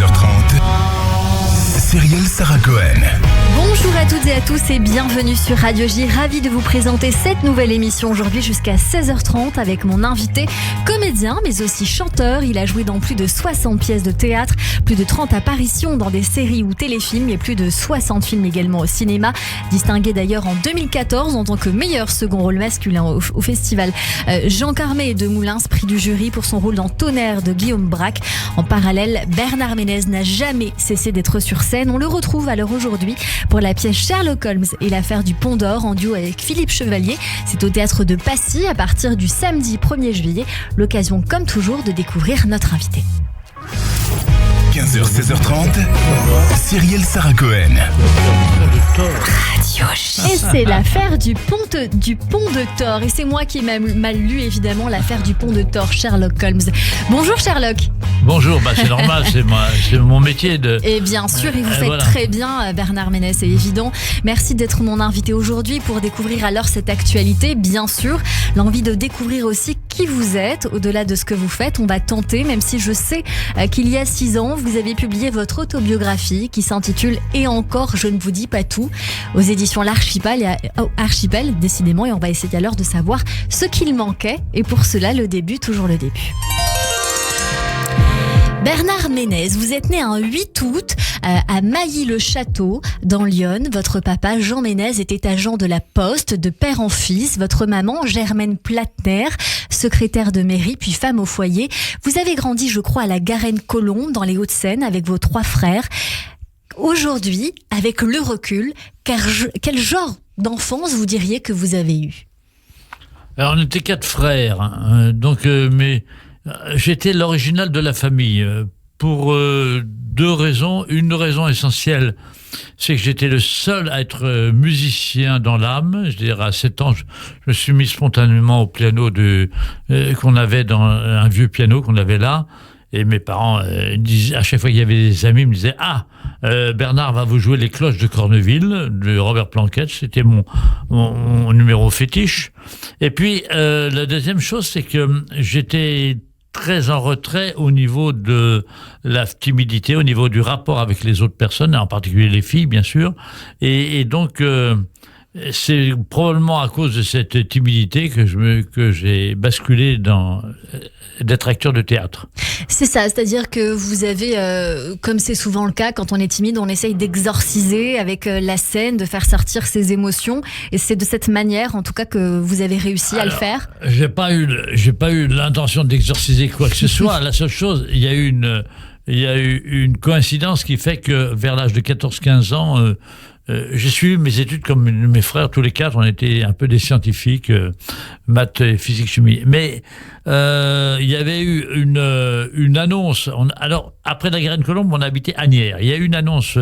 16h30, Cyrielle Sarah Cohen. Bonjour à toutes et à tous et bienvenue sur Radio J. Ravi de vous présenter cette nouvelle émission aujourd'hui jusqu'à 16h30 avec mon invité, comédien mais aussi chanteur. Il a joué dans plus de 60 pièces de théâtre, plus de 30 apparitions dans des séries ou téléfilms et plus de 60 films également au cinéma. Distingué d'ailleurs en 2014 en tant que meilleur second rôle masculin au festival Jean Carmé de Moulins, prix du jury pour son rôle dans Tonnerre de Guillaume Braque. En parallèle, Bernard Ménez n'a jamais cessé d'être sur scène. On le retrouve alors aujourd'hui pour la pièce Sherlock Holmes et l'affaire du Pont d'Or en duo avec Philippe Chevalier. C'est au théâtre de Passy à partir du samedi 1er juillet. L'occasion comme toujours de découvrir notre invité. 15h, 16h30, Cyrielle Sarah Cohen. Radio J. Et c'est l'affaire du pont de Thor. Et c'est moi qui ai mal lu évidemment l'affaire du pont de Thor, Sherlock Holmes. Bonjour Sherlock. Bonjour, c'est normal, c'est mon métier de... Et bien sûr, et vous faites très bien Bernard Ménez, c'est évident. Merci d'être mon invité aujourd'hui pour découvrir alors cette actualité, bien sûr. L'envie de découvrir aussi qui vous êtes, au-delà de ce que vous faites. On va tenter, même si je sais qu'il y a 6 ans, vous avez publié votre autobiographie qui s'intitule « Et encore, je ne vous dis pas tout » aux éditions L'Archipel, décidément, et on va essayer alors de savoir ce qu'il manquait. Et pour cela, toujours le début. Bernard Ménez, vous êtes né un 8 août à Mailly-le-Château, dans l'Yonne. Votre papa, Jean Ménez, était agent de la Poste, de père en fils. Votre maman, Germaine Platner, secrétaire de mairie, puis femme au foyer. Vous avez grandi, je crois, à la Garenne-Colombes, dans les Hauts-de-Seine, avec vos 3 frères. Aujourd'hui, avec le recul, quel genre d'enfance vous diriez que vous avez eu ? Alors, on était 4 frères, mais j'étais l'original de la famille, pour 2 raisons. Une raison essentielle, c'est que j'étais le seul à être musicien dans l'âme. Je dirais, à 7 ans, je me suis mis spontanément au piano qu'on avait dans un vieux piano qu'on avait là. Et mes parents disaient, à chaque fois qu'il y avait des amis, ils me disaient « Bernard va vous jouer les cloches de Corneville, de Robert Planquette ». C'était mon numéro fétiche. Et puis, la deuxième chose, c'est que j'étais très en retrait au niveau de la timidité, au niveau du rapport avec les autres personnes, en particulier les filles, bien sûr. Et donc... c'est probablement à cause de cette timidité que j'ai basculé dans d'être acteur de théâtre. C'est ça, c'est-à-dire que vous avez, comme c'est souvent le cas, quand on est timide, on essaye d'exorciser avec la scène, de faire sortir ses émotions, et c'est de cette manière, en tout cas, que vous avez réussi à le faire. J'ai pas eu l'intention d'exorciser quoi que ce soit. La seule chose, il y a eu une coïncidence qui fait que vers l'âge de 14-15 ans, j'ai suivi mes études comme mes frères, tous les 4, on était un peu des scientifiques, maths, physique, chimie. Mais il y avait eu une annonce. Alors, après la Garenne-Colombes, on habitait Asnières. Il y a eu une annonce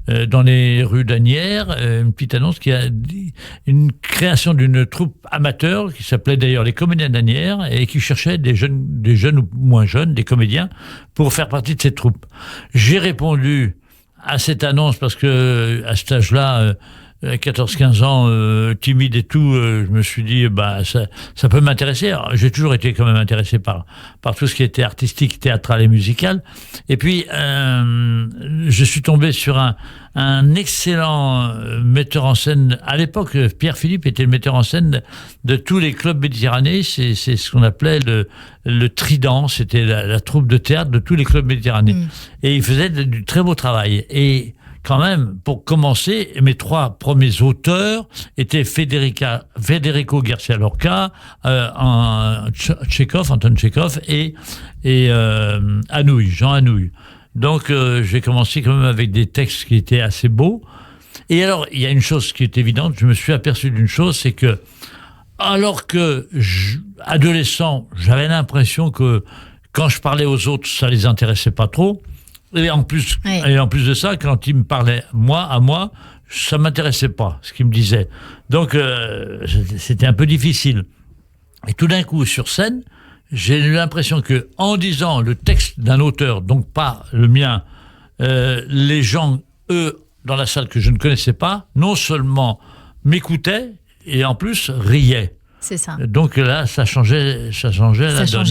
dans les rues d'Asnières, une petite annonce qui a dit une création d'une troupe amateur qui s'appelait d'ailleurs les Comédiens d'Asnières et qui cherchait des jeunes ou moins jeunes, des comédiens, pour faire partie de cette troupe. J'ai répondu à cette annonce parce que à cet âge-là, 14-15 ans, timide et tout, je me suis dit ça peut m'intéresser. Alors, j'ai toujours été quand même intéressé par tout ce qui était artistique, théâtral et musical. Et puis je suis tombé sur un excellent metteur en scène. À l'époque, Pierre Philippe était le metteur en scène de tous les clubs méditerranéens. C'est ce qu'on appelait le Trident. C'était la troupe de théâtre de tous les clubs méditerranéens. Et il faisait du très beau travail. Et quand même, pour commencer, mes 3 premiers auteurs étaient Federico Garcia Lorca, Anton Tchekhov et Jean Anouilh. Donc, j'ai commencé quand même avec des textes qui étaient assez beaux. Et alors, il y a une chose qui est évidente, je me suis aperçu d'une chose, c'est que, alors que, adolescent, j'avais l'impression que quand je parlais aux autres, ça les intéressait pas trop. Et en plus de ça, quand ils me parlaient à moi, ça m'intéressait pas, ce qu'ils me disaient. Donc, c'était un peu difficile. Et tout d'un coup, sur scène, j'ai eu l'impression que, en disant le texte d'un auteur, donc pas le mien, les gens, eux, dans la salle que je ne connaissais pas, non seulement m'écoutaient, et en plus riaient. C'est ça. Donc là, ça changeait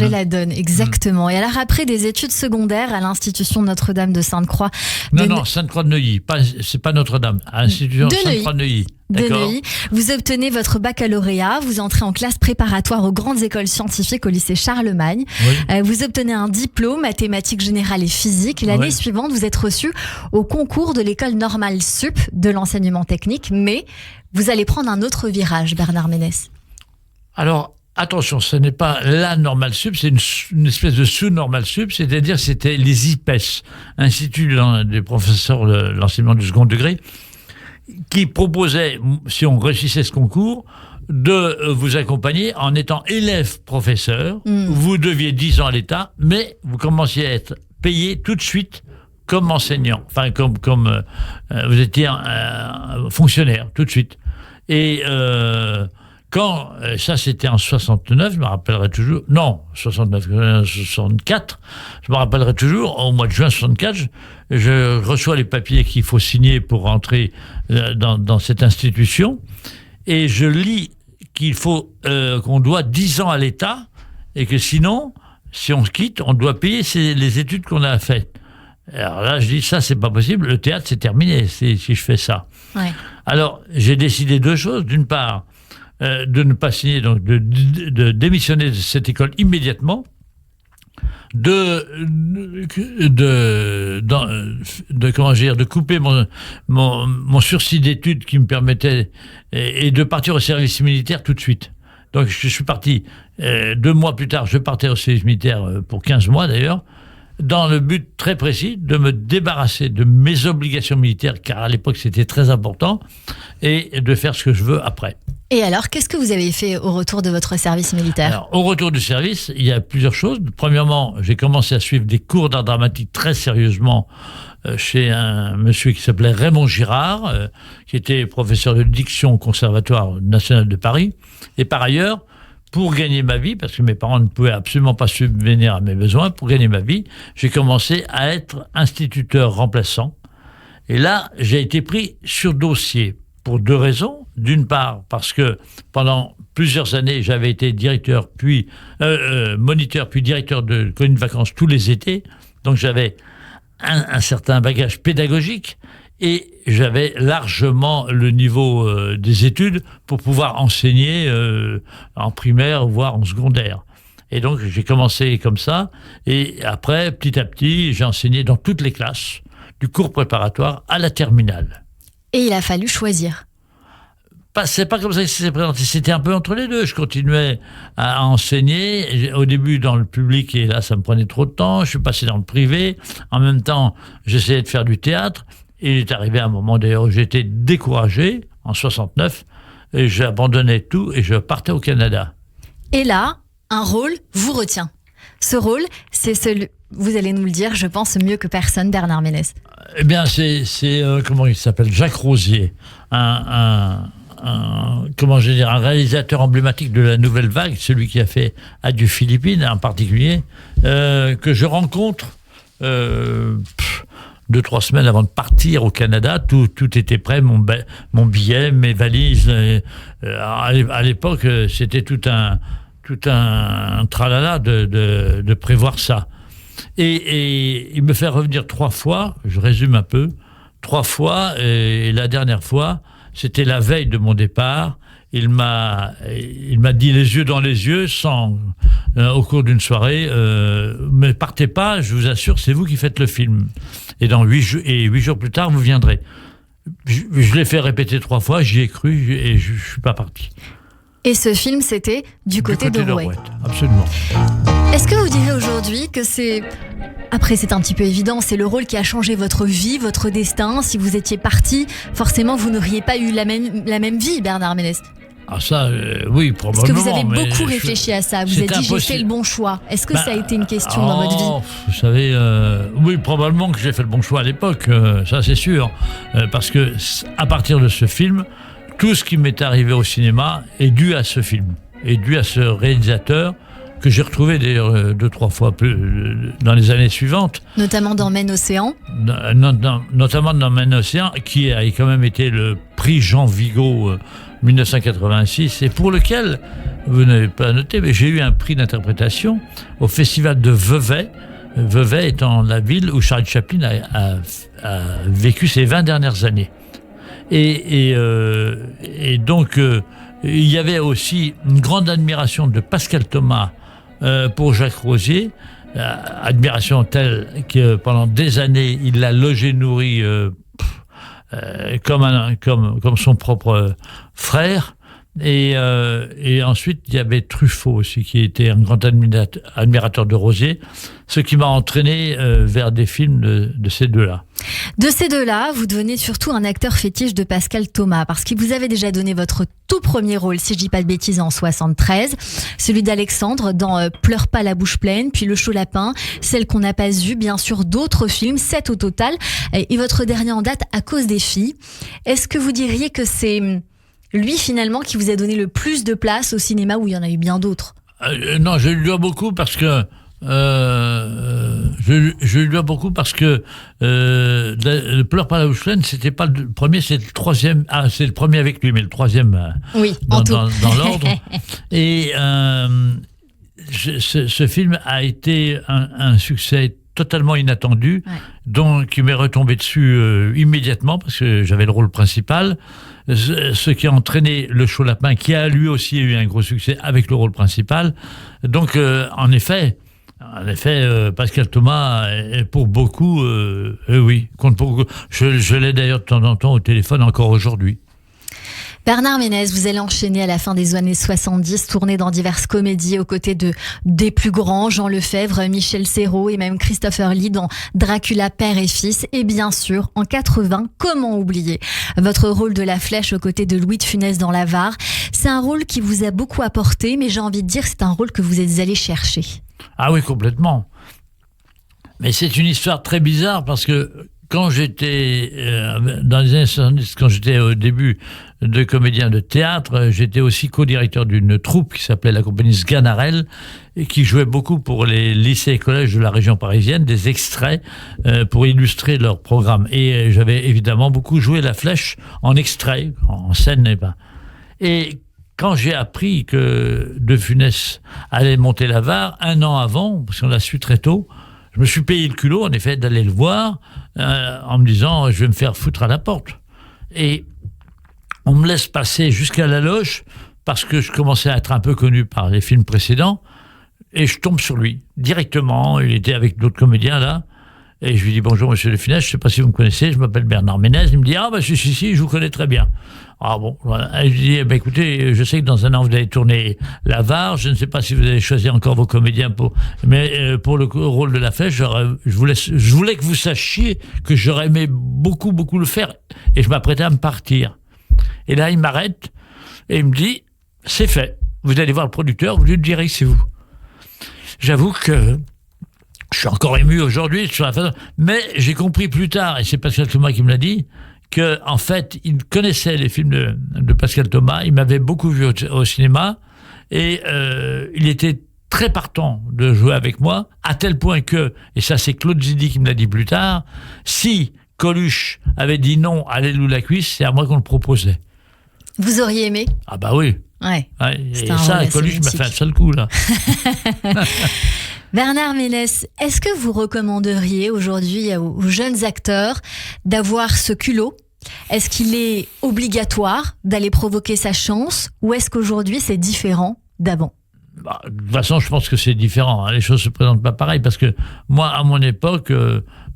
la donne, exactement. Et alors après des études secondaires à l'Institution Notre-Dame de Sainte-Croix. Non, Sainte-Croix de Neuilly. C'est pas Notre-Dame. À l'Institution Sainte-Croix de Neuilly. De Neuilly. Vous obtenez votre baccalauréat, vous entrez en classe préparatoire aux grandes écoles scientifiques au lycée Charlemagne. Oui. Vous obtenez un diplôme mathématiques générales et physique. L'année suivante, vous êtes reçu au concours de l'école normale sup de l'enseignement technique, mais vous allez prendre un autre virage, Bernard Ménez. Alors, attention, ce n'est pas la normale sup, c'est une espèce de sous-normale sup, c'est-à-dire c'était les IPES, Institut des professeurs de l'enseignement du second degré, qui proposait, si on réussissait ce concours, de vous accompagner en étant élève-professeur. Vous deviez 10 ans à l'État, mais vous commenciez à être payé tout de suite comme enseignant, enfin comme vous étiez fonctionnaire tout de suite. Et quand, ça c'était en 69, je me rappellerai toujours, non, 69, 64, je me rappellerai toujours, au mois de juin 64, je reçois les papiers qu'il faut signer pour rentrer dans cette institution, et je lis qu'on doit 10 ans à l'État, et que sinon, si on se quitte, on doit payer les études qu'on a faites. Alors là, je dis, ça, c'est pas possible, le théâtre, c'est terminé si je fais ça. Ouais. Alors, j'ai décidé deux choses. D'une part, de ne pas signer, donc de démissionner de cette école immédiatement, de couper mon sursis d'études qui me permettait, et de partir au service militaire tout de suite. Donc, je suis parti, 2 mois plus tard, je partais au service militaire pour 15 mois d'ailleurs, dans le but très précis de me débarrasser de mes obligations militaires, car à l'époque c'était très important, et de faire ce que je veux après. Et alors, qu'est-ce que vous avez fait au retour de votre service militaire ? Alors, au retour du service, il y a plusieurs choses. Premièrement, j'ai commencé à suivre des cours d'art dramatique très sérieusement chez un monsieur qui s'appelait Raymond Girard, qui était professeur de diction au Conservatoire national de Paris. Et par ailleurs, pour gagner ma vie, parce que mes parents ne pouvaient absolument pas subvenir à mes besoins, pour gagner ma vie, j'ai commencé à être instituteur remplaçant. Et là, j'ai été pris sur dossier pour 2 raisons. D'une part, parce que pendant plusieurs années, j'avais été directeur, puis moniteur, puis directeur de colonies de vacances tous les étés. Donc j'avais un certain bagage pédagogique. Et j'avais largement le niveau des études pour pouvoir enseigner en primaire, voire en secondaire. Et donc, j'ai commencé comme ça. Et après, petit à petit, j'ai enseigné dans toutes les classes, du cours préparatoire à la terminale. Et il a fallu choisir. C'est pas comme ça que ça s'est présenté. C'était un peu entre les deux. Je continuais à enseigner. Au début, dans le public, et là, ça me prenait trop de temps. Je suis passé dans le privé. En même temps, j'essayais de faire du théâtre. Il est arrivé un moment d'ailleurs où j'étais découragé, en 69, et j'abandonnais tout et je partais au Canada. Et là, un rôle vous retient. Ce rôle, c'est celui, vous allez nous le dire, je pense mieux que personne, Bernard Ménez. Eh bien, c'est comment il s'appelle, Jacques Rosier, un réalisateur emblématique de la Nouvelle Vague, celui qui a fait Adieu Philippines en particulier, que je rencontre 2-3 semaines avant de partir au Canada. Tout était prêt, mon billet, mes valises. À l'époque, c'était tout un tralala de prévoir ça. Et il me fait revenir 3 fois, je résume un peu, 3 fois, et la dernière fois, c'était la veille de mon départ. Il m'a dit les yeux dans les yeux, au cours d'une soirée, mais partez pas, je vous assure, c'est vous qui faites le film. Et 8 jours plus tard, vous viendrez. Je l'ai fait répéter 3 fois, j'y ai cru et je suis pas parti. Et ce film, c'était Du côté d'Orouet. Absolument. Est-ce que vous direz aujourd'hui que c'est... Après, c'est un petit peu évident, c'est le rôle qui a changé votre vie, votre destin. Si vous étiez parti, forcément, vous n'auriez pas eu la même vie, Bernard Ménez. Ah ça, oui, probablement. Est-ce que vous avez beaucoup réfléchi à ça ? Vous avez dit, j'ai fait le bon choix. Est-ce que ça a été une question dans votre vie ? Vous savez, oui, probablement que j'ai fait le bon choix à l'époque, ça c'est sûr. Parce que à partir de ce film, tout ce qui m'est arrivé au cinéma est dû à ce film, est dû à ce réalisateur que j'ai retrouvé d'ailleurs 2-3 fois plus dans les années suivantes. Notamment dans Maine Océan. Notamment dans Maine Océan, qui a quand même été le prix Jean Vigo 1986, et pour lequel, vous n'avez pas noté, mais j'ai eu un prix d'interprétation au festival de Vevey. Vevey étant la ville où Charlie Chaplin a vécu ses 20 dernières années. Et donc, il y avait aussi une grande admiration de Pascal Thomas pour Jacques Rosier, admiration telle que pendant des années, il l'a logé, nourri comme son propre frère. Et ensuite, il y avait Truffaut aussi, qui était un grand admirateur de Rosier, ce qui m'a entraîné vers des films de ces deux-là. De ces deux-là, vous devenez surtout un acteur fétiche de Pascal Thomas, parce qu'il vous avait déjà donné votre tout premier rôle, si je dis pas de bêtises, en 73, celui d'Alexandre dans Pleure pas la bouche pleine, puis Le chaud lapin, Celle qu'on n'a pas vue, bien sûr d'autres films, 7 au total, et votre dernier en date, À cause des filles. Est-ce que vous diriez que c'est lui, finalement, qui vous a donné le plus de place au cinéma, où il y en a eu bien d'autres? Non, je lui dois beaucoup parce que je lui dois beaucoup parce que le Pleure pas la bouche pleine, c'était pas le premier, c'est le troisième. Ah, c'est le premier avec lui, mais le troisième oui, dans l'ordre. Et ce film a été un succès totalement inattendu, donc qui m'est retombé dessus immédiatement parce que j'avais le rôle principal. Ce qui a entraîné Le chaud lapin, qui a lui aussi eu un gros succès avec le rôle principal. Donc, en effet, Pascal Thomas est pour beaucoup, oui, compte pour beaucoup. Je l'ai d'ailleurs de temps en temps au téléphone encore aujourd'hui. Bernard Ménez, vous allez enchaîner à la fin des années 70, tourner dans diverses comédies aux côtés des plus grands, Jean Lefebvre, Michel Serrault et même Christopher Lee dans Dracula père et fils. Et bien sûr, en 80, comment oublier votre rôle de la Flèche aux côtés de Louis de Funès dans l'Avare. C'est un rôle qui vous a beaucoup apporté, mais j'ai envie de dire c'est un rôle que vous êtes allé chercher. Ah oui, complètement. Mais c'est une histoire très bizarre parce que quand j'étais dans les années 70, quand j'étais au début de comédien de théâtre, j'étais aussi co-directeur d'une troupe qui s'appelait la compagnie Sganarelle et qui jouait beaucoup pour les lycées et collèges de la région parisienne, des extraits pour illustrer leur programme. Et j'avais évidemment beaucoup joué la Flèche en extrait, en scène et pas. Et quand j'ai appris que De Funès allait monter l'Avare, 1 an avant, parce qu'on l'a su très tôt, je me suis payé le culot, en effet, d'aller le voir, en me disant, je vais me faire foutre à la porte. Et on me laisse passer jusqu'à la loge, parce que je commençais à être un peu connu par les films précédents, et je tombe sur lui, directement. Il était avec d'autres comédiens, là, et je lui dis, bonjour, monsieur De Funès, je ne sais pas si vous me connaissez, je m'appelle Bernard Ménez. Il me dit, si, je vous connais très bien. Ah bon, voilà. Et je lui dis, écoutez, je sais que dans 1 an, vous allez tourner l'Avare, je ne sais pas si vous allez choisir encore vos comédiens mais pour le rôle de la Flèche, je voulais que vous sachiez que j'aurais aimé beaucoup, beaucoup le faire, et je m'apprêtais à me partir. Et là, il m'arrête, et il me dit, c'est fait, vous allez voir le producteur, vous lui direz que c'est vous. J'avoue que je suis encore ému aujourd'hui sur la façon, mais j'ai compris plus tard, et c'est Pascal Thomas qui me l'a dit, que en fait, il connaissait les films de Pascal Thomas, il m'avait beaucoup vu au cinéma, et il était très partant de jouer avec moi, à tel point que, et ça c'est Claude Zidi qui me l'a dit plus tard, si Coluche avait dit non à Lelou la cuisse, c'est à moi qu'on le proposait. Vous auriez aimé ? Ah bah oui. Ouais. Et ça, Coluche m'a fait un seul coup, là. Bernard Ménez, est-ce que vous recommanderiez aujourd'hui aux jeunes acteurs d'avoir ce culot ? Est-ce qu'il est obligatoire d'aller provoquer sa chance, ou est-ce qu'aujourd'hui c'est différent d'avant ? De toute façon, je pense que c'est différent. Les choses se présentent pas pareil, parce que moi, à mon époque,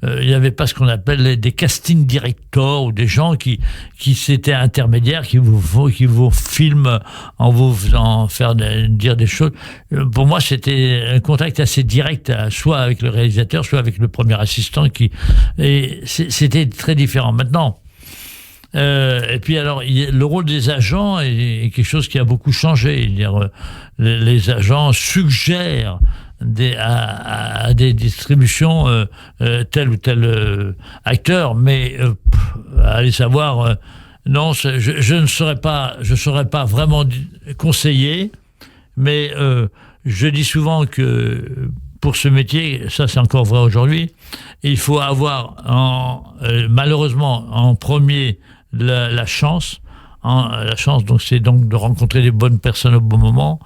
il n'y avait pas ce qu'on appelle des casting directors, ou des gens qui s'étaient intermédiaires, qui vous filment en vous faisant dire des choses. Pour moi, c'était un contact assez direct, soit avec le réalisateur, soit avec le premier assistant, et c'était très différent. Maintenant, et puis alors, le rôle des agents est quelque chose qui a beaucoup changé. Les agents suggèrent à des distributions tel ou tel acteur, mais allez savoir, non, je ne saurais pas vraiment conseiller, mais je dis souvent que pour ce métier, ça c'est encore vrai aujourd'hui, il faut avoir malheureusement en premier la chance. La chance, donc, c'est donc de rencontrer les bonnes personnes au bon moment.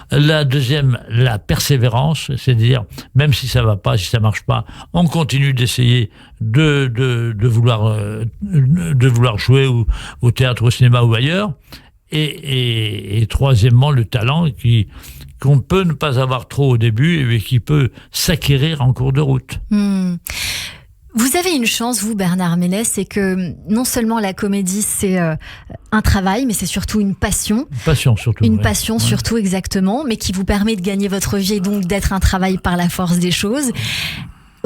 La deuxième, la persévérance, c'est-à-dire, même si ça va pas, si ça marche pas, on continue d'essayer de vouloir jouer au théâtre, au cinéma ou ailleurs. Et troisièmement, le talent qu'on peut ne pas avoir trop au début, mais qui peut s'acquérir en cours de route. Vous avez une chance, vous, Bernard Ménez, c'est que non seulement la comédie, c'est un travail, mais c'est surtout une passion. Une passion, surtout. Une passion, surtout, exactement, mais qui vous permet de gagner votre vie et donc d'être un travail par la force des choses.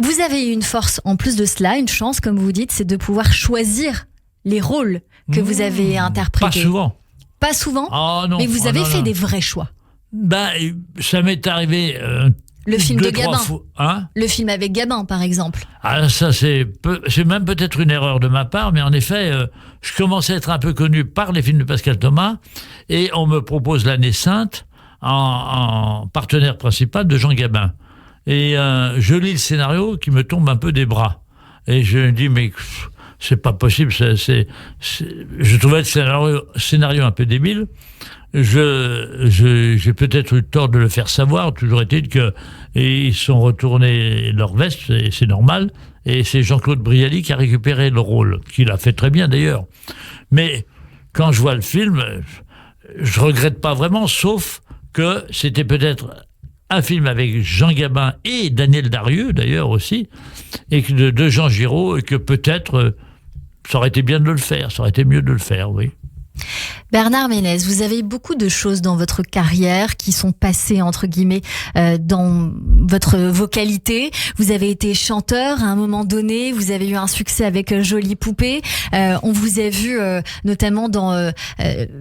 Vous avez une force, en plus de cela, une chance, comme vous dites, c'est de pouvoir choisir les rôles que vous avez interprétés. Pas souvent. Pas souvent, non, mais vous avez fait des vrais choix. Ça m'est arrivé... le film de Gabin. Hein ? Le film avec Gabin, par exemple. Ça, c'est même peut-être une erreur de ma part, mais en effet, je commençais à être un peu connu par les films de Pascal Thomas, et on me propose L'Année Sainte en partenaire principal de Jean Gabin. Et je lis le scénario qui me tombe un peu des bras. Et je me dis, mais c'est pas possible, je trouvais le scénario un peu débile. J'ai peut-être eu tort de le faire savoir, toujours est-il qu'ils sont retournés leur veste, et c'est normal, et c'est Jean-Claude Brialy qui a récupéré le rôle, qu'il a fait très bien d'ailleurs. Mais quand je vois le film, je regrette pas vraiment, sauf que c'était peut-être un film avec Jean Gabin et Daniel Darieux d'ailleurs aussi, et de Jean Giraud, et que peut-être ça aurait été bien de le faire, ça aurait été mieux de le faire, oui. Bernard Ménez, vous avez beaucoup de choses dans votre carrière qui sont passées, entre guillemets, dans votre vocalité. Vous avez été chanteur à un moment donné, vous avez eu un succès avec Jolie Poupée. On vous a vu notamment dans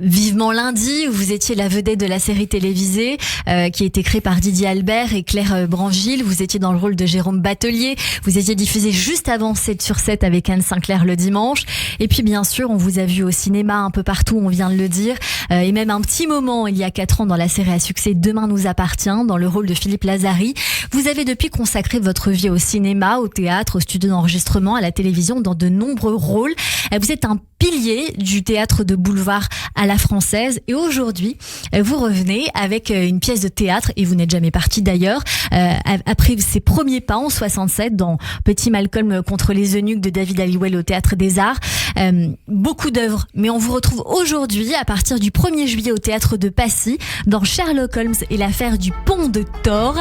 Vivement lundi, où vous étiez la vedette de la série télévisée qui a été créée par Didier Albert et Claire Brangil. Vous étiez dans le rôle de Jérôme Batelier. Vous étiez diffusé juste avant 7 sur 7 avec Anne Sinclair le dimanche. Et puis bien sûr, on vous a vu au cinéma un peu partout, on vient de le dire, et même un petit moment il y a 4 ans dans la série à succès Demain nous appartient, dans le rôle de Philippe Lazari. Vous avez depuis consacré votre vie au cinéma, au théâtre, au studio d'enregistrement, à la télévision, dans de nombreux rôles. Vous êtes un pilier du théâtre de boulevard à la française, et aujourd'hui vous revenez avec une pièce de théâtre, et vous n'êtes jamais parti d'ailleurs, après ses premiers pas en 67 dans Petit Malcolm contre les eunuques de David Halliwell au Théâtre des Arts. Beaucoup d'œuvres, mais on vous retrouve aujourd'hui à partir du 1er juillet au Théâtre de Passy dans Sherlock Holmes et l'affaire du pont de Thor,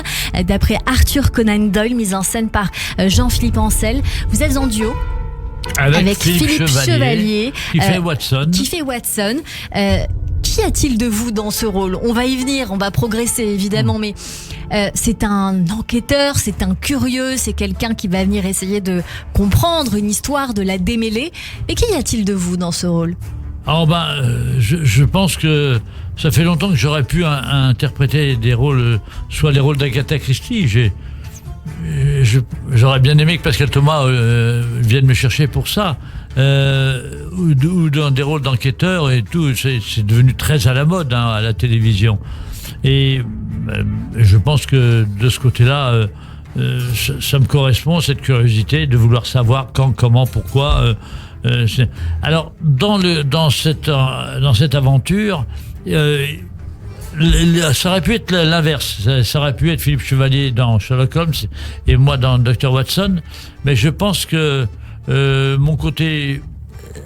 d'après Arthur Conan Doyle, mise en scène par Jean-Philippe Ancel. Vous êtes en duo avec Philippe Chevalier qui fait Watson. Qu'y a-t-il de vous dans ce rôle ? On va y venir, on va progresser évidemment, mais c'est un enquêteur, c'est un curieux, c'est quelqu'un qui va venir essayer de comprendre une histoire, de la démêler. Et qu'y a-t-il de vous dans ce rôle ? Je pense que ça fait longtemps que j'aurais pu interpréter des rôles, soit les rôles d'Agatha Christie. J'aurais bien aimé que Pascal Thomas vienne me chercher pour ça, ou dans des rôles d'enquêteur et tout. C'est devenu très à la mode à la télévision. Et je pense que de ce côté-là, ça me correspond, cette curiosité de vouloir savoir quand, comment, pourquoi. Alors, dans cette aventure, ça aurait pu être l'inverse. Ça aurait pu être Philippe Chevalier dans Sherlock Holmes et moi dans Dr. Watson. Mais je pense que mon côté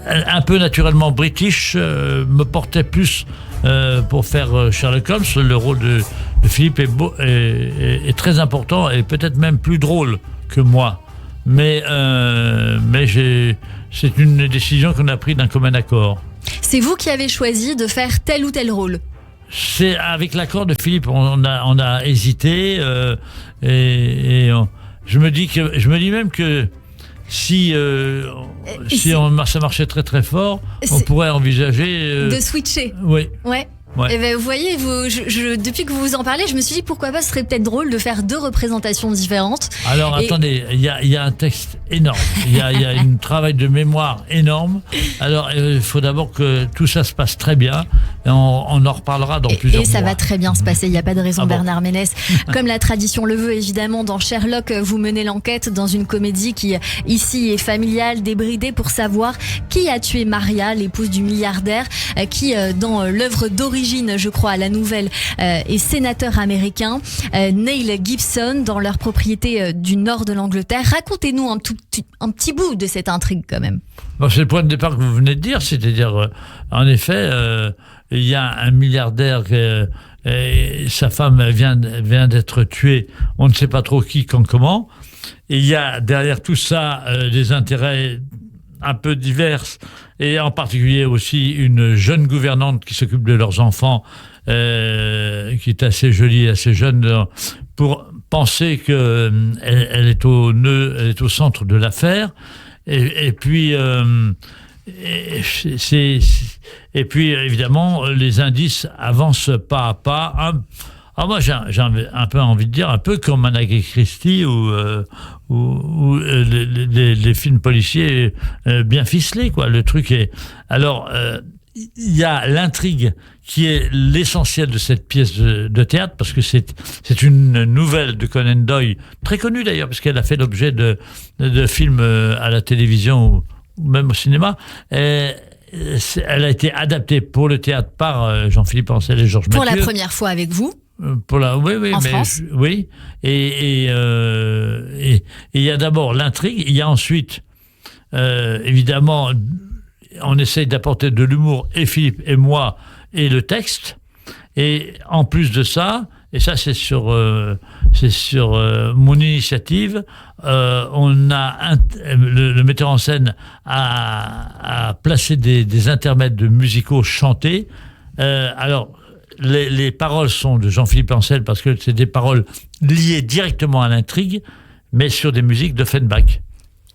un peu naturellement british me portait plus pour faire Sherlock Holmes. Le rôle de Philippe est très important et peut-être même plus drôle que moi. Mais c'est une décision qu'on a prise d'un commun accord. C'est vous qui avez choisi de faire tel ou tel rôle ? C'est avec l'accord de Philippe. On a hésité je me dis même que si ça marchait très très fort, on pourrait envisager de switcher. Oui. Ouais. Ouais. Et ben, vous voyez, depuis que vous en parlez, je me suis dit pourquoi pas, ce serait peut-être drôle de faire 2 représentations différentes. Alors attendez, il y a un texte énorme, il y a un travail de mémoire énorme. Alors il faut d'abord que tout ça se passe très bien, et on en reparlera dans plusieurs mois. Et ça va très bien se passer, il n'y a pas de raison, Bernard Ménez. Comme la tradition le veut, évidemment, dans Sherlock, vous menez l'enquête dans une comédie qui, ici, est familiale, débridée, pour savoir qui a tué Maria, l'épouse du milliardaire, qui, dans l'œuvre d'origine, je crois, à la nouvelle, est sénateur américain, Neil Gibson, dans leur propriété du nord de l'Angleterre. Racontez-nous un petit bout de cette intrigue, quand même. Bon, c'est le point de départ que vous venez de dire, c'est-à-dire, en effet, il y a un milliardaire, et sa femme vient d'être tuée, on ne sait pas trop qui, quand, comment. Et il y a derrière tout ça des intérêts un peu diverses, et en particulier aussi une jeune gouvernante qui s'occupe de leurs enfants, qui est assez jolie, assez jeune, pour penser qu'elle est au nœud, elle est au centre de l'affaire. Et puis évidemment, les indices avancent pas à pas. Moi, j'ai un peu envie de dire, un peu comme Agatha Christie ou les films policiers bien ficelés, quoi. Le truc est... Alors, il y a l'intrigue qui est l'essentiel de cette pièce de théâtre, parce que c'est une nouvelle de Conan Doyle, très connue d'ailleurs, parce qu'elle a fait l'objet de films à la télévision ou même au cinéma. Elle a été adaptée pour le théâtre par Jean-Philippe Ancel et Georges Mathieu. Pour la première fois avec vous. Oui, en France. Oui, et il y a d'abord l'intrigue, il y a ensuite, évidemment, on essaye d'apporter de l'humour, et Philippe et moi, et le texte, et en plus de ça, et ça c'est sur mon initiative, le metteur en scène a placé des intermèdes de musicaux chantés. Alors, les paroles sont de Jean-Philippe Ancel, parce que c'est des paroles liées directement à l'intrigue, mais sur des musiques d'Offenbach.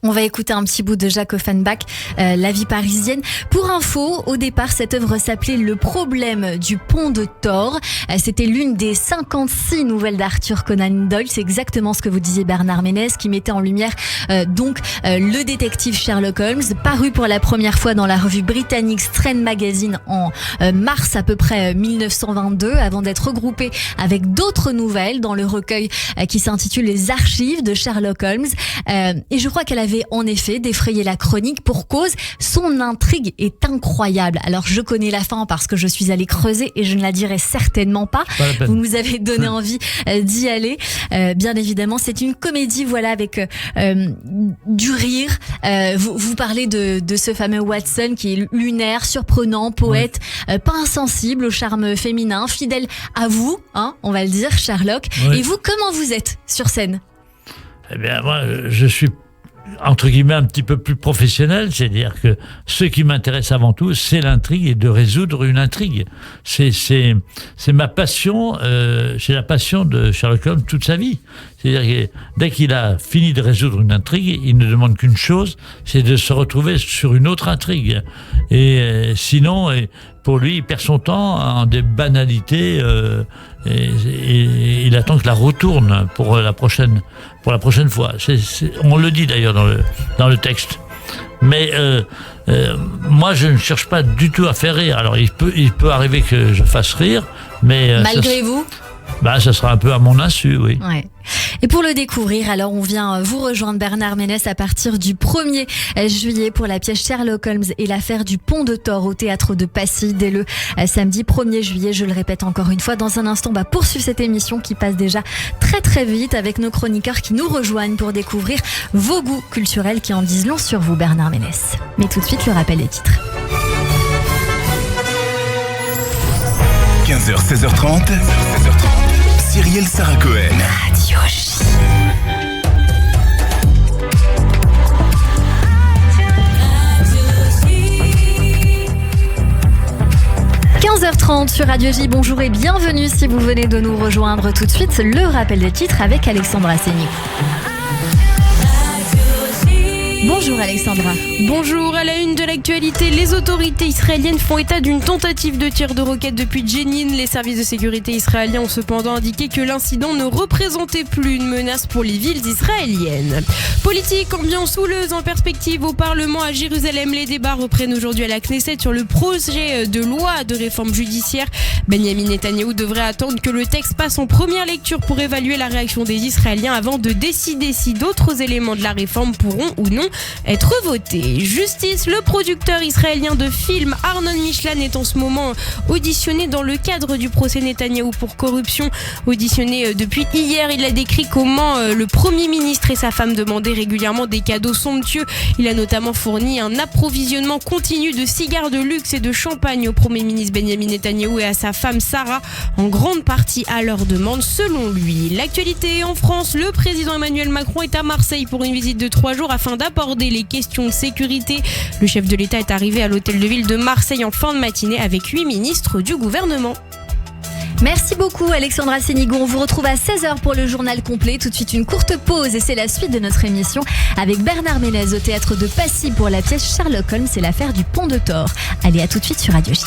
On va écouter un petit bout de Jacques Offenbach, La vie parisienne. Pour info, au départ, cette œuvre s'appelait Le problème du pont de Thor. C'était l'une des 56 nouvelles d'Arthur Conan Doyle. C'est exactement ce que vous disiez, Bernard Ménez, qui mettait en lumière le détective Sherlock Holmes, paru pour la première fois dans la revue britannique Strand Magazine en mars à peu près 1922, avant d'être regroupé avec d'autres nouvelles dans le recueil qui s'intitule Les archives de Sherlock Holmes. Et je crois qu'elle avait en effet défrayé la chronique pour cause. Son intrigue est incroyable. Alors je connais la fin parce que je suis allée creuser et je ne la dirai certainement pas. Vous nous avez donné envie d'y aller. Bien évidemment, c'est une comédie, voilà, avec du rire. Vous parlez de ce fameux Watson qui est lunaire, surprenant, poète, pas insensible au charme féminin, fidèle à vous, on va le dire, Sherlock. Et vous, comment vous êtes sur scène ? Eh bien, moi, je suis entre guillemets un petit peu plus professionnel, c'est-à-dire que ce qui m'intéresse avant tout, c'est l'intrigue et de résoudre une intrigue. C'est ma passion, c'est la passion de Sherlock Holmes toute sa vie. C'est-à-dire que dès qu'il a fini de résoudre une intrigue, il ne demande qu'une chose, c'est de se retrouver sur une autre intrigue. Et sinon, pour lui, il perd son temps en des banalités et il attend que la roue tourne pour la prochaine fois. On le dit d'ailleurs dans le texte. Mais moi, je ne cherche pas du tout à faire rire. Alors, il peut arriver que je fasse rire, mais malgré vous. Ça sera un peu à mon insu, oui. Ouais. Et pour le découvrir, alors on vient vous rejoindre, Bernard Ménez, à partir du 1er juillet pour la pièce Sherlock Holmes et l'affaire du pont de Thor au théâtre de Passy dès le samedi 1er juillet. Je le répète encore une fois, dans un instant, poursuivre cette émission qui passe déjà très très vite avec nos chroniqueurs qui nous rejoignent pour découvrir vos goûts culturels qui en disent long sur vous, Bernard Ménez. Mais tout de suite, le rappel des titres. 15h, 16h30. Cyrielle Sarah Cohen. Radio J. Sur Radio J, bonjour et bienvenue si vous venez de nous rejoindre tout de suite. Le rappel des titres avec Alexandra Sénic. Bonjour Alexandra. Bonjour, à la une de l'actualité, les autorités israéliennes font état d'une tentative de tir de roquette depuis Jenin. Les services de sécurité israéliens ont cependant indiqué que l'incident ne représentait plus une menace pour les villes israéliennes. Politique, ambiance houleuse en perspective au Parlement à Jérusalem. Les débats reprennent aujourd'hui à la Knesset sur le projet de loi de réforme judiciaire. Benjamin Netanyahou devrait attendre que le texte passe en première lecture pour évaluer la réaction des Israéliens avant de décider si d'autres éléments de la réforme pourront ou non être votés. Justice, le producteur israélien de films Arnon Michlin est en ce moment auditionné dans le cadre du procès Netanyahou pour corruption. Auditionné depuis hier, il a décrit comment le Premier ministre et sa femme demandaient régulièrement des cadeaux somptueux. Il a notamment fourni un approvisionnement continu de cigares de luxe et de champagne au Premier ministre Benjamin Netanyahou et à sa femme Sarah, en grande partie à leur demande selon lui. L'actualité en France, le président Emmanuel Macron est à Marseille pour une visite de 3 jours afin d'aborder les questions de sécurité. Le chef de l'État est arrivé à l'hôtel de ville de Marseille en fin de matinée avec 8 ministres du gouvernement. Merci beaucoup Alexandra Sénigo. On vous retrouve à 16h pour le journal complet. Tout de suite une courte pause et c'est la suite de notre émission avec Bernard Ménez au théâtre de Passy pour la pièce Sherlock Holmes et l'affaire du Pont de Thor. Allez, à tout de suite sur Radio J.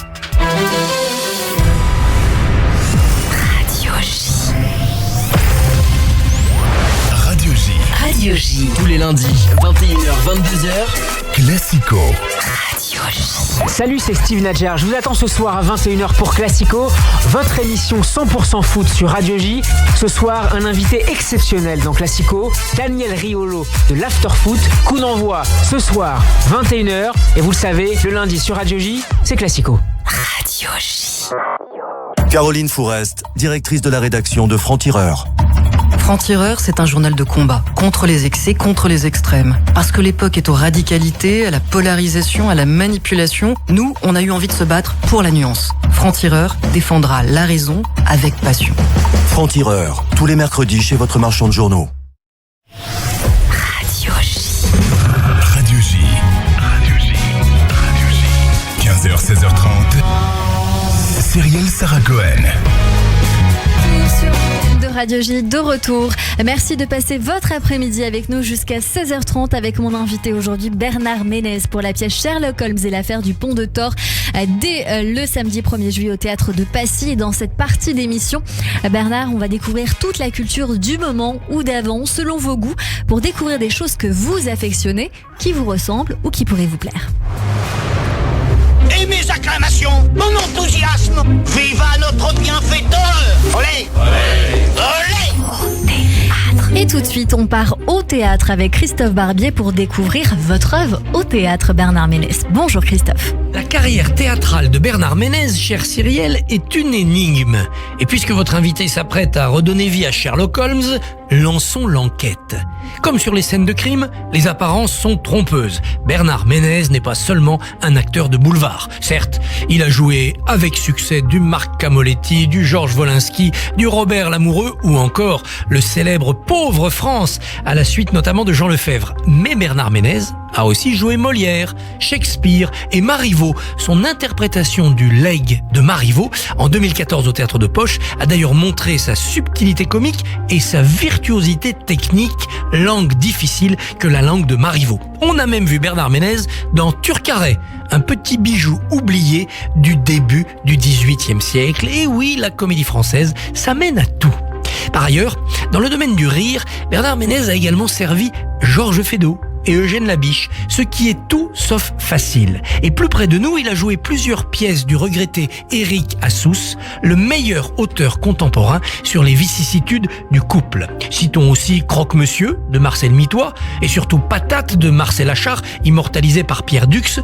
Radio J. Radio J. Tous les lundis, 21h, 22h. Classico. Radio J. Salut, c'est Steve Nadjer. Je vous attends ce soir à 21h pour Classico, votre émission 100% foot sur Radio J. Ce soir, un invité exceptionnel dans Classico, Daniel Riolo de l'Afterfoot. Coup d'envoi ce soir, 21h. Et vous le savez, le lundi sur Radio J, c'est Classico. Radio J. Caroline Fourest, directrice de la rédaction de Franc-Tireur. Franc-Tireur, c'est un journal de combat, contre les excès, contre les extrêmes. Parce que l'époque est aux radicalités, à la polarisation, à la manipulation, nous, on a eu envie de se battre pour la nuance. Franc-Tireur défendra la raison avec passion. Franc-Tireur, tous les mercredis chez votre marchand de journaux. Radio J. Radio J. Radio J. Radio J. 15h, 16h30. Cyrielle Sarah Cohen. Sur l'antenne de Radio J de retour. Merci de passer votre après-midi avec nous jusqu'à 16h30 avec mon invité aujourd'hui Bernard Ménez pour la pièce Sherlock Holmes et l'affaire du Pont de Thor dès le samedi 1er juillet au théâtre de Passy. Et dans cette partie d'émission, Bernard, on va découvrir toute la culture du moment ou d'avant selon vos goûts pour découvrir des choses que vous affectionnez, qui vous ressemblent ou qui pourraient vous plaire. Et mes acclamations, mon enthousiasme, viva notre bienfaiteur. Olé, olé, olé. Et tout de suite, on part au théâtre avec Christophe Barbier pour découvrir votre œuvre au théâtre Bernard Ménez. Bonjour Christophe. La carrière théâtrale de Bernard Ménez, chère Cyrielle, est une énigme. Et puisque votre invité s'apprête à redonner vie à Sherlock Holmes, lançons l'enquête. Comme sur les scènes de crime, les apparences sont trompeuses. Bernard Ménez n'est pas seulement un acteur de boulevard. Certes, il a joué avec succès du Marc Camoletti, du Georges Wolinski, du Robert Lamoureux ou encore le célèbre Pauvre France, à la suite notamment de Jean Lefebvre. Mais Bernard Ménez a aussi joué Molière, Shakespeare et Marivaux. Son interprétation du Legs de Marivaux en 2014 au Théâtre de Poche a d'ailleurs montré sa subtilité comique et sa virtuosité technique, langue difficile que la langue de Marivaux. On a même vu Bernard Ménez dans Turcaret, un petit bijou oublié du début du XVIIIe siècle. Et oui, la comédie française, ça mène à tout. Par ailleurs, dans le domaine du rire, Bernard Ménez a également servi Georges Feydeau et Eugène Labiche, ce qui est tout sauf facile. Et plus près de nous, il a joué plusieurs pièces du regretté Éric Assous, le meilleur auteur contemporain sur les vicissitudes du couple. Citons aussi Croque-Monsieur de Marcel Mitois et surtout Patate de Marcel Achard, immortalisé par Pierre Dux,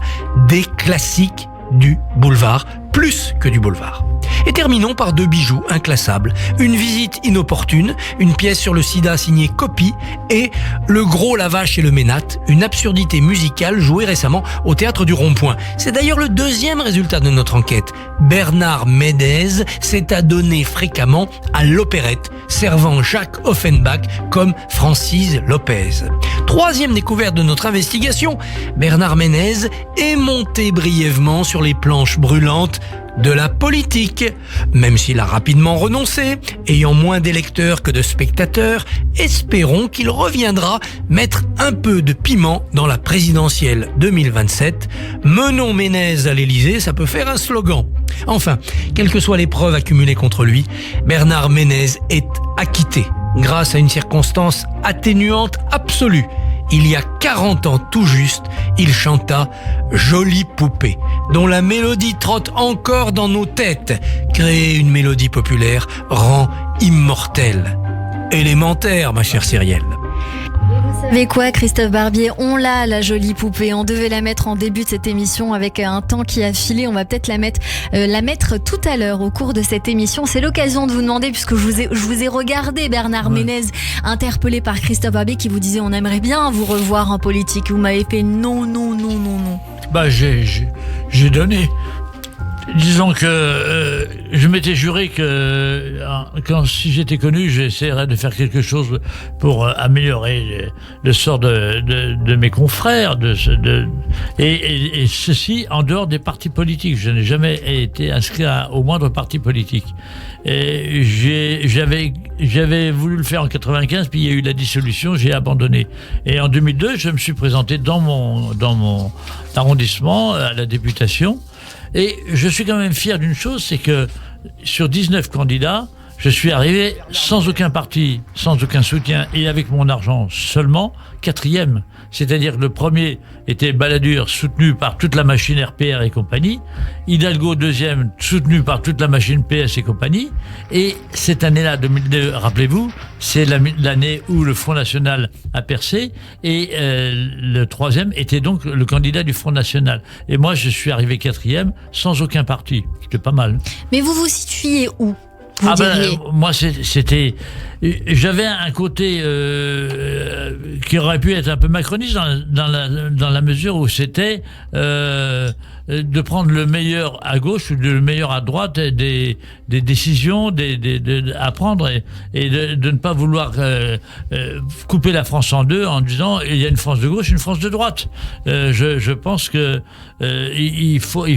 des classiques du boulevard, plus que du boulevard. Et terminons par deux bijoux inclassables. Une visite inopportune, une pièce sur le sida signée Copie et Le Gros, la Vache et le Ménate, une absurdité musicale jouée récemment au Théâtre du Rond-Point. C'est d'ailleurs le deuxième résultat de notre enquête. Bernard Ménez s'est adonné fréquemment à l'opérette, servant Jacques Offenbach comme Francis Lopez. Troisième découverte de notre investigation, Bernard Ménez est monté brièvement sur les planches brûlantes de la politique. Même s'il a rapidement renoncé, ayant moins d'électeurs que de spectateurs, espérons qu'il reviendra mettre un peu de piment dans la présidentielle 2027. Menons Ménez à l'Élysée, ça peut faire un slogan. Enfin, quelles que soient les preuves accumulées contre lui, Bernard Ménez est acquitté grâce à une circonstance atténuante absolue. Il y a 40 ans tout juste, il chanta « Jolie poupée », dont la mélodie trotte encore dans nos têtes. Créer une mélodie populaire rend immortel. Élémentaire, ma chère Cyrielle. Vous savez quoi, Christophe Barbier, on l'a, la jolie poupée. On devait la mettre en début de cette émission avec un temps qui a filé. On va peut-être la mettre tout à l'heure au cours de cette émission. C'est l'occasion de vous demander, puisque je vous ai regardé, Bernard Ménez, interpellé par Christophe Barbier, qui vous disait on aimerait bien vous revoir en politique. Vous m'avez fait non. Bah, j'ai donné. Disons que je m'étais juré que si j'étais connu, j'essaierais de faire quelque chose pour améliorer le sort de mes confrères, et ceci en dehors des partis politiques. Je n'ai jamais été inscrit au moindre parti politique. Et j'avais voulu le faire en 95, puis il y a eu la dissolution, j'ai abandonné. Et en 2002, je me suis présenté dans mon arrondissement à la députation. Et je suis quand même fier d'une chose, c'est que sur 19 candidats, je suis arrivé sans aucun parti, sans aucun soutien et avec mon argent seulement, 4e. C'est-à-dire que le premier était Balladur, soutenu par toute la machine RPR et compagnie. Hidalgo, 2e, soutenu par toute la machine PS et compagnie. Et cette année-là, 2002, rappelez-vous, c'est l'année où le Front National a percé. Et le 3e était donc le candidat du Front National. Et moi, je suis arrivé 4e, sans aucun parti. C'était pas mal. Mais vous vous situiez où ? Moi, j'avais un côté qui aurait pu être un peu macroniste dans la mesure où c'était de prendre le meilleur à gauche ou le meilleur à droite des décisions à prendre et de ne pas vouloir couper la France en deux en disant il y a une France de gauche, une France de droite. Je pense que il faut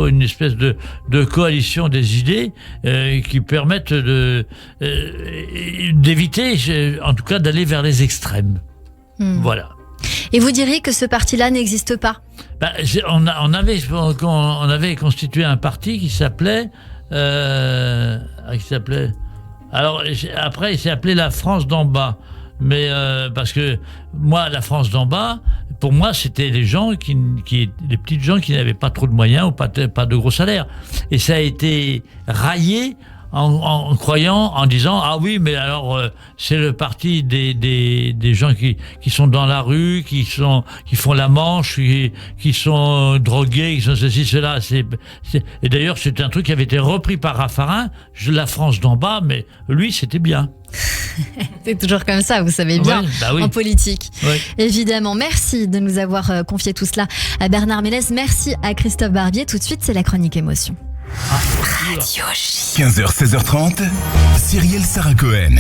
une espèce de coalition des idées qui permettent d'éviter, en tout cas, d'aller vers les extrêmes. Voilà. Et vous diriez que ce parti-là n'existe pas ? On avait constitué un parti qui s'appelait... Alors, après, il s'est appelé la France d'en bas. Mais parce que moi, la France d'en bas, pour moi, c'était les gens les petites gens qui n'avaient pas trop de moyens ou pas de gros salaires. Et ça a été raillé en croyant, en disant ah oui, mais alors c'est le parti des gens qui sont dans la rue, qui font la manche, qui sont drogués, qui sont ceci, cela. Et d'ailleurs, c'est un truc qui avait été repris par Raffarin, la France d'en bas, mais lui, c'était bien. C'est toujours comme ça, vous savez bien, en politique. Oui. Évidemment, merci de nous avoir confié tout cela à Bernard Ménez. Merci à Christophe Barbier. Tout de suite, c'est la chronique émotion. Radio J. 15h, 16h30, Cyrielle Sarah-Cohen.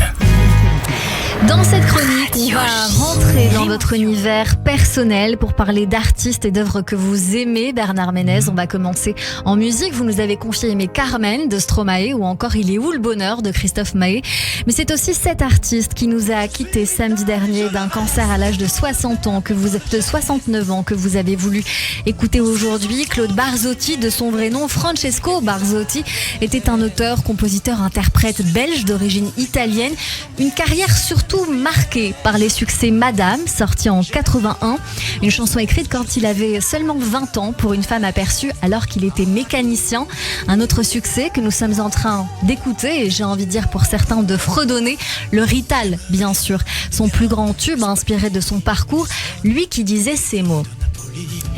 Dans cette chronique, on va rentrer dans votre univers personnel pour parler d'artistes et d'œuvres que vous aimez. Bernard Ménez, on va commencer en musique. Vous nous avez confié aimer Carmen de Stromae ou encore Il est où le bonheur de Christophe Maé. Mais c'est aussi cet artiste qui nous a quittés samedi dernier d'un cancer à l'âge de 69 ans que vous avez voulu écouter aujourd'hui. Claude Barzotti, de son vrai nom Francesco Barzotti, était un auteur, compositeur, interprète belge d'origine italienne. Une carrière surtout marquée par les succès Madame, sorti en 81, une chanson écrite quand il avait seulement 20 ans pour une femme aperçue alors qu'il était mécanicien. Un autre succès que nous sommes en train d'écouter et j'ai envie de dire pour certains de fredonner, le Rital bien sûr. Son plus grand tube inspiré de son parcours, lui qui disait ces mots.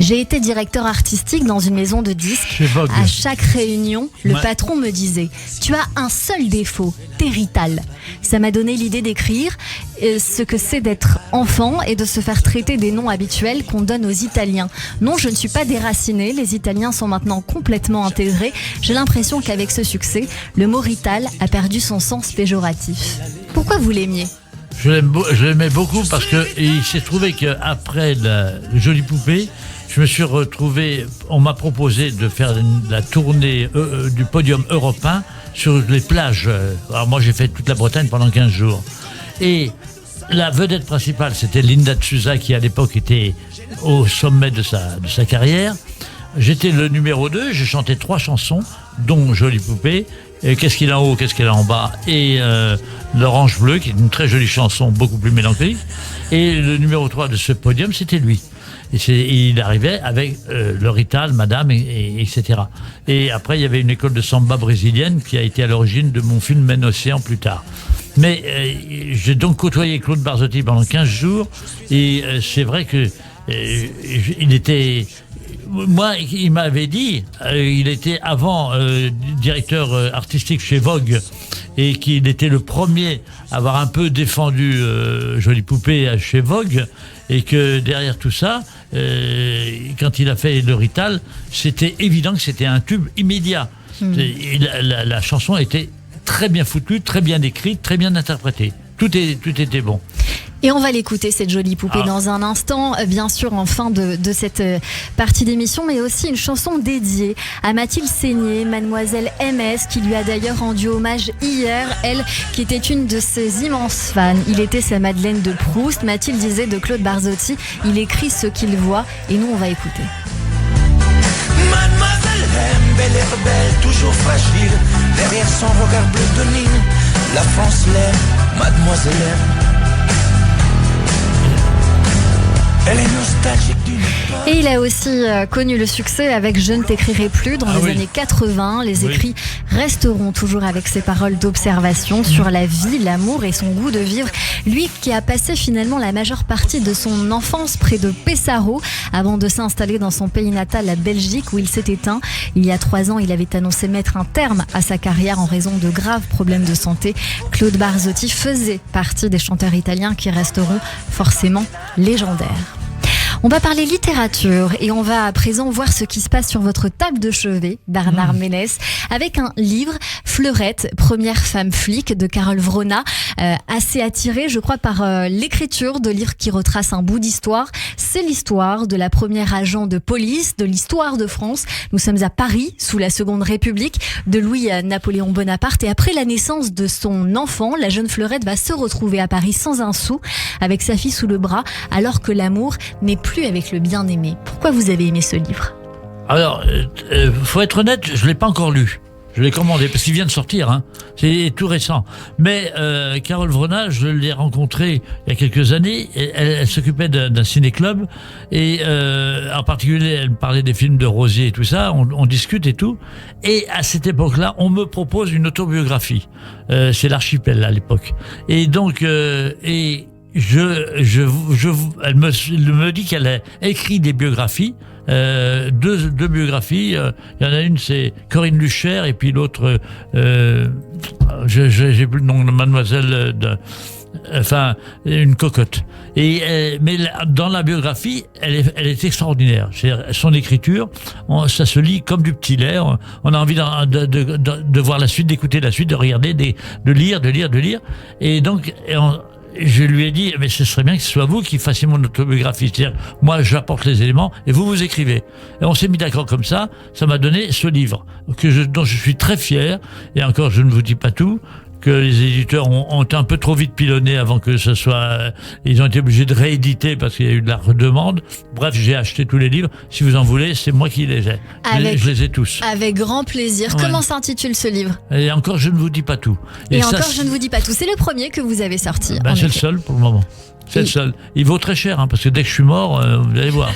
J'ai été directeur artistique dans une maison de disques. À chaque réunion, le patron me disait « Tu as un seul défaut, t'es Rital ». Ça m'a donné l'idée d'écrire ce que c'est d'être enfant et de se faire traiter des noms habituels qu'on donne aux Italiens. Non, je ne suis pas déracinée, les Italiens sont maintenant complètement intégrés. J'ai l'impression qu'avec ce succès, le mot Rital a perdu son sens péjoratif. Pourquoi vous l'aimiez ? Je l'aimais beaucoup parce que il s'est trouvé qu'après la Jolie Poupée, je me suis retrouvé, on m'a proposé de faire la tournée du podium européen sur les plages. Alors moi j'ai fait toute la Bretagne pendant 15 jours. Et la vedette principale, c'était Linda de Souza qui à l'époque était au sommet de sa carrière. J'étais le numéro 2, j'ai chanté 3 chansons, dont Jolie Poupée, Qu'est-ce qu'il a en haut, qu'est-ce qu'il a en bas, et L'Orange Bleu, qui est une très jolie chanson, beaucoup plus mélancolique. Et le numéro 3 de ce podium, c'était lui. Et il arrivait avec le Rital, Madame, etc. Et après, il y avait une école de samba brésilienne qui a été à l'origine de mon film Men Océan plus tard. Mais j'ai donc côtoyé Claude Barzotti pendant 15 jours, et c'est vrai que il était... Moi, il m'avait dit, il était avant directeur artistique chez Vogue, et qu'il était le premier à avoir un peu défendu Jolie Poupée chez Vogue, et que derrière tout ça, quand il a fait le Rital, c'était évident que c'était un tube immédiat. La chanson était très bien foutue, très bien écrite, très bien interprétée. Tout était bon. Et on va l'écouter, cette Jolie Poupée, dans un instant, bien sûr, en fin de cette partie d'émission, mais aussi une chanson dédiée à Mathilde Seigné, mademoiselle MS, qui lui a d'ailleurs rendu hommage hier, elle qui était une de ses immenses fans. Il était sa Madeleine de Proust. Mathilde disait de Claude Barzotti, il écrit ce qu'il voit, et nous on va écouter. Mademoiselle M, belle et rebelle, toujours fragile, derrière son regard bleu de Nîmes, la France l'aime, Mademoiselle M. Elle est nostalgique d'une époque. Et il a aussi connu le succès avec Je ne t'écrirai plus dans les années 80. Les écrits resteront toujours avec ses paroles d'observation sur la vie, l'amour et son goût de vivre. Lui qui a passé finalement la majeure partie de son enfance près de Pesaro avant de s'installer dans son pays natal, la Belgique, où il s'est éteint. Il y a 3 ans, il avait annoncé mettre un terme à sa carrière en raison de graves problèmes de santé. Claude Barzotti faisait partie des chanteurs italiens qui resteront forcément légendaires. On va parler littérature et on va à présent voir ce qui se passe sur votre table de chevet, Bernard Ménez, avec un livre, Fleurette, première femme flic, de Carole Vrona, assez attirée, je crois, par l'écriture de livres qui retrace un bout d'histoire. C'est l'histoire de la première agent de police, de l'histoire de France. Nous sommes à Paris, sous la Seconde République, de Louis-Napoléon Bonaparte. Et après la naissance de son enfant, la jeune Fleurette va se retrouver à Paris sans un sou, avec sa fille sous le bras, alors que l'amour n'est plus avec le bien-aimé. Pourquoi vous avez aimé ce livre ? Alors, faut être honnête, je ne l'ai pas encore lu. Je l'ai commandé parce qu'il vient de sortir, hein. C'est tout récent. Mais Carole Vrona, je l'ai rencontrée il y a quelques années. Elle s'occupait d'un ciné-club et en particulier, elle parlait des films de Rosier et tout ça. On discute et tout. Et à cette époque-là, on me propose une autobiographie. C'est l'Archipel à l'époque. Et donc, elle me dit qu'elle a écrit des biographies, deux biographies. Il y en a une, c'est Corinne Lucher, et puis l'autre, j'ai plus le nom de mademoiselle, enfin une cocotte. Mais dans la biographie, elle est extraordinaire. Son écriture, ça se lit comme du petit lait. On a envie de voir la suite, d'écouter la suite, de regarder, de lire. Et donc, je lui ai dit, mais ce serait bien que ce soit vous qui fassiez mon autobiographie. C'est-à-dire, moi, j'apporte les éléments et vous écrivez. Et on s'est mis d'accord comme ça. Ça m'a donné ce livre dont je suis très fier. Et encore, je ne vous dis pas tout, que les éditeurs ont un peu trop vite pilonné avant que ce soit... Ils ont été obligés de rééditer parce qu'il y a eu de la redemande. Bref, j'ai acheté tous les livres. Si vous en voulez, c'est moi qui les ai. Je les ai tous. Avec grand plaisir. Ouais. Comment s'intitule ce livre ? Et encore, je ne vous dis pas tout. Et encore, je ne vous dis pas tout. C'est le premier que vous avez sorti. C'est le seul pour le moment. C'est le seul. Il vaut très cher, hein, parce que dès que je suis mort, vous allez voir.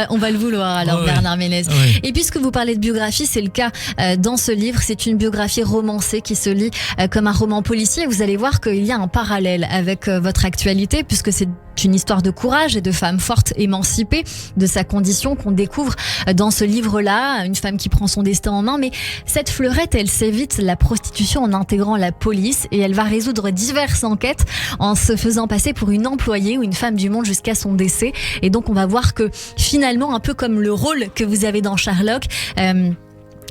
on va le vouloir alors, Bernard Ménez. Oui. Et puisque vous parlez de biographie, c'est le cas dans ce livre. C'est une biographie romancée qui se lit comme un roman policier. Vous allez voir qu'il y a un parallèle avec votre actualité, puisque c'est une histoire de courage et de femme forte émancipée de sa condition qu'on découvre dans ce livre-là, une femme qui prend son destin en main. Mais cette Fleurette, elle s'évite la prostitution en intégrant la police et elle va résoudre diverses enquêtes en se faisant passer pour une employée ou une femme du monde jusqu'à son décès. Et donc on va voir que finalement, un peu comme le rôle que vous avez dans Sherlock,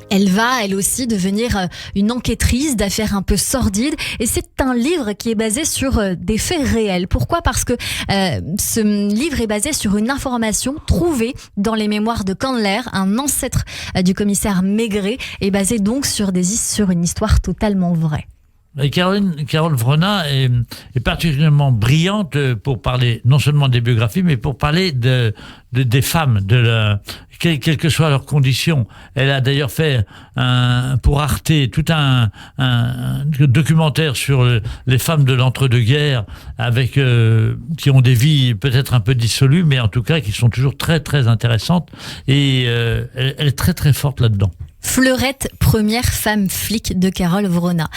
Elle va, elle aussi, devenir une enquêtrice d'affaires un peu sordides. Et c'est un livre qui est basé sur des faits réels. Pourquoi ? Parce que ce livre est basé sur une information trouvée dans les mémoires de Candler, un ancêtre du commissaire Maigret, et basé donc sur une histoire totalement vraie. Et Carole Vronat est particulièrement brillante pour parler non seulement des biographies, mais pour parler des femmes, quelles que soient leurs conditions. Elle a d'ailleurs fait pour Arte tout un documentaire sur les femmes de l'entre-deux-guerres, qui ont des vies peut-être un peu dissolues, mais en tout cas qui sont toujours très très intéressantes. Et elle est très très forte là-dedans. Fleurette, première femme flic de Carole Vronat.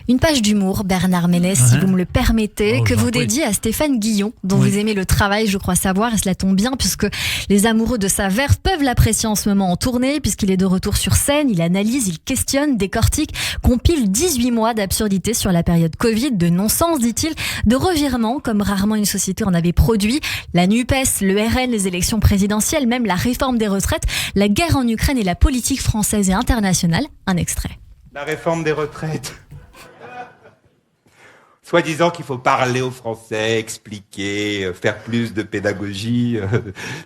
Une page d'humour, Bernard Ménez, si vous me le permettez, que vous dédiez à Stéphane Guillon, dont vous aimez le travail, je crois savoir, et cela tombe bien, puisque les amoureux de sa verve peuvent l'apprécier en ce moment en tournée, puisqu'il est de retour sur scène, il analyse, il questionne, décortique, compile 18 mois d'absurdité sur la période Covid, de non-sens, dit-il, de revirements, comme rarement une société en avait produit, la NUPES, le RN, les élections présidentielles, même la réforme des retraites, la guerre en Ukraine et la politique française et internationale. Un extrait. La réforme des retraites. Soi-disant qu'il faut parler aux Français, expliquer, faire plus de pédagogie.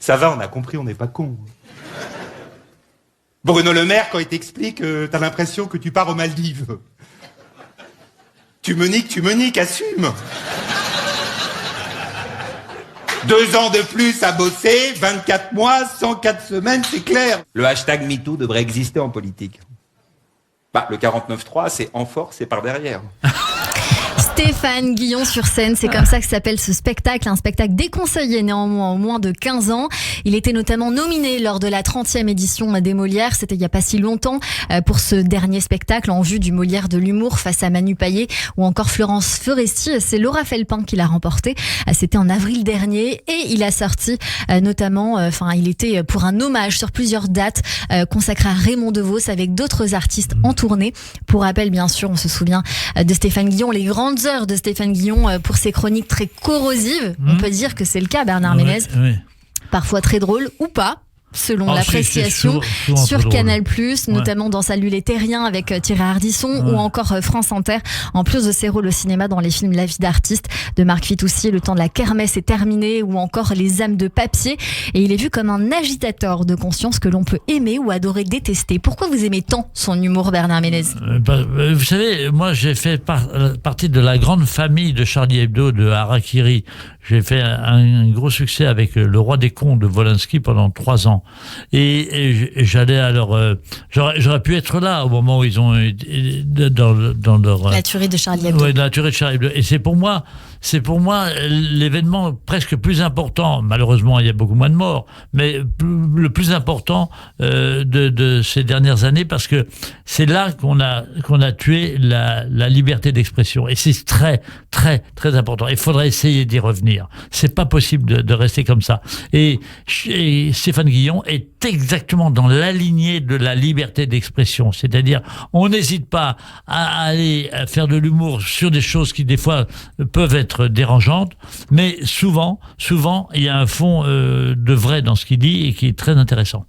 Ça va, on a compris, on n'est pas cons. Bruno Le Maire, quand il t'explique, t'as l'impression que tu pars aux Maldives. Tu me niques, assume. 2 ans de plus à bosser, 24 mois, 104 semaines, c'est clair. Le hashtag MeToo devrait exister en politique. Le 49.3, c'est en force et par derrière. Stéphane Guillon sur scène, c'est comme ça que s'appelle ce spectacle, un spectacle déconseillé néanmoins aux moins de 15 ans. Il était notamment nominé lors de la 30e édition des Molières, c'était il n'y a pas si longtemps, pour ce dernier spectacle en vue du Molière de l'humour face à Manu Payet ou encore Florence Foresti. C'est Laura Felpin qui l'a remporté, c'était en avril dernier et il a sorti notamment, il était pour un hommage sur plusieurs dates consacré à Raymond DeVos avec d'autres artistes en tournée. Pour rappel, bien sûr, on se souvient de Stéphane Guillon, les grandes heures de Stéphane Guillon pour ses chroniques très corrosives. On peut dire que c'est le cas, Bernard Ménez. Parfois très drôle ou pas, selon l'appréciation, sur Canal+, notamment dans Salut les Terriens avec Thierry Ardisson ou encore France Inter, en plus de ses rôles au cinéma dans les films La vie d'artiste de Marc Fitoussi, Le temps de la kermesse est terminé ou encore Les âmes de papier, et il est vu comme un agitateur de conscience que l'on peut aimer ou adorer détester. Pourquoi vous aimez tant son humour, Bernard Ménez ? Vous savez, moi j'ai fait partie de la grande famille de Charlie Hebdo, de Harakiri. J'ai fait un gros succès avec Le Roi des cons de Wolinski pendant 3 ans. Et j'allais alors... j'aurais pu être là au moment où ils ont... dans leur... La tuerie de Charlie Hebdo. Oui, la tuerie de Charlie Hebdo. Et c'est pour moi l'événement presque plus important. Malheureusement, il y a beaucoup moins de morts, mais le plus important de ces dernières années, parce que c'est là qu'on a tué la liberté d'expression. Et c'est très, très, très important. Il faudrait essayer d'y revenir. C'est pas possible de rester comme ça. Et Stéphane Guillon est exactement dans la lignée de la liberté d'expression. C'est-à-dire, on n'hésite pas à aller faire de l'humour sur des choses qui, des fois, peuvent être dérangeantes, mais souvent, il y a un fond de vrai dans ce qu'il dit et qui est très intéressant.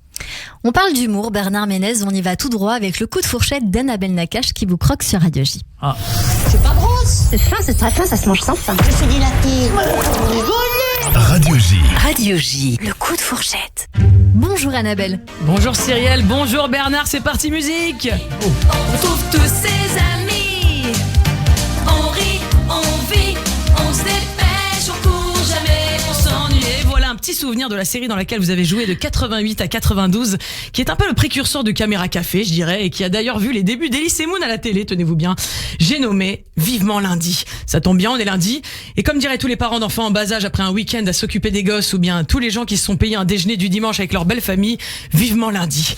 On parle d'humour, Bernard Ménez, on y va tout droit avec le coup de fourchette d'Annabelle Nakache qui vous croque sur Radio J. C'est pas grosse. C'est très fin, ça se mange sans faim. Je fais des latés. Radio J. Radio J. Le coup de fourchette. Bonjour Annabelle. Bonjour Cyrielle, bonjour Bernard, c'est parti musique. On retrouve tous ses amis. On rit, on vit, on se dépêche, on court jamais pour s'ennuyer. Voilà un petit souvenir de la série dans laquelle vous avez joué de 88 à 92, qui est un peu le précurseur de Caméra Café, je dirais, et qui a d'ailleurs vu les débuts d'Elise Moon à la télé, tenez-vous bien. J'ai nommé Vivement lundi. Ça tombe bien, on est lundi. Et comme diraient tous les parents d'enfants en bas âge après un week-end à s'occuper des gosses, ou bien tous les gens qui se sont payés un déjeuner du dimanche avec leur belle famille, vivement lundi.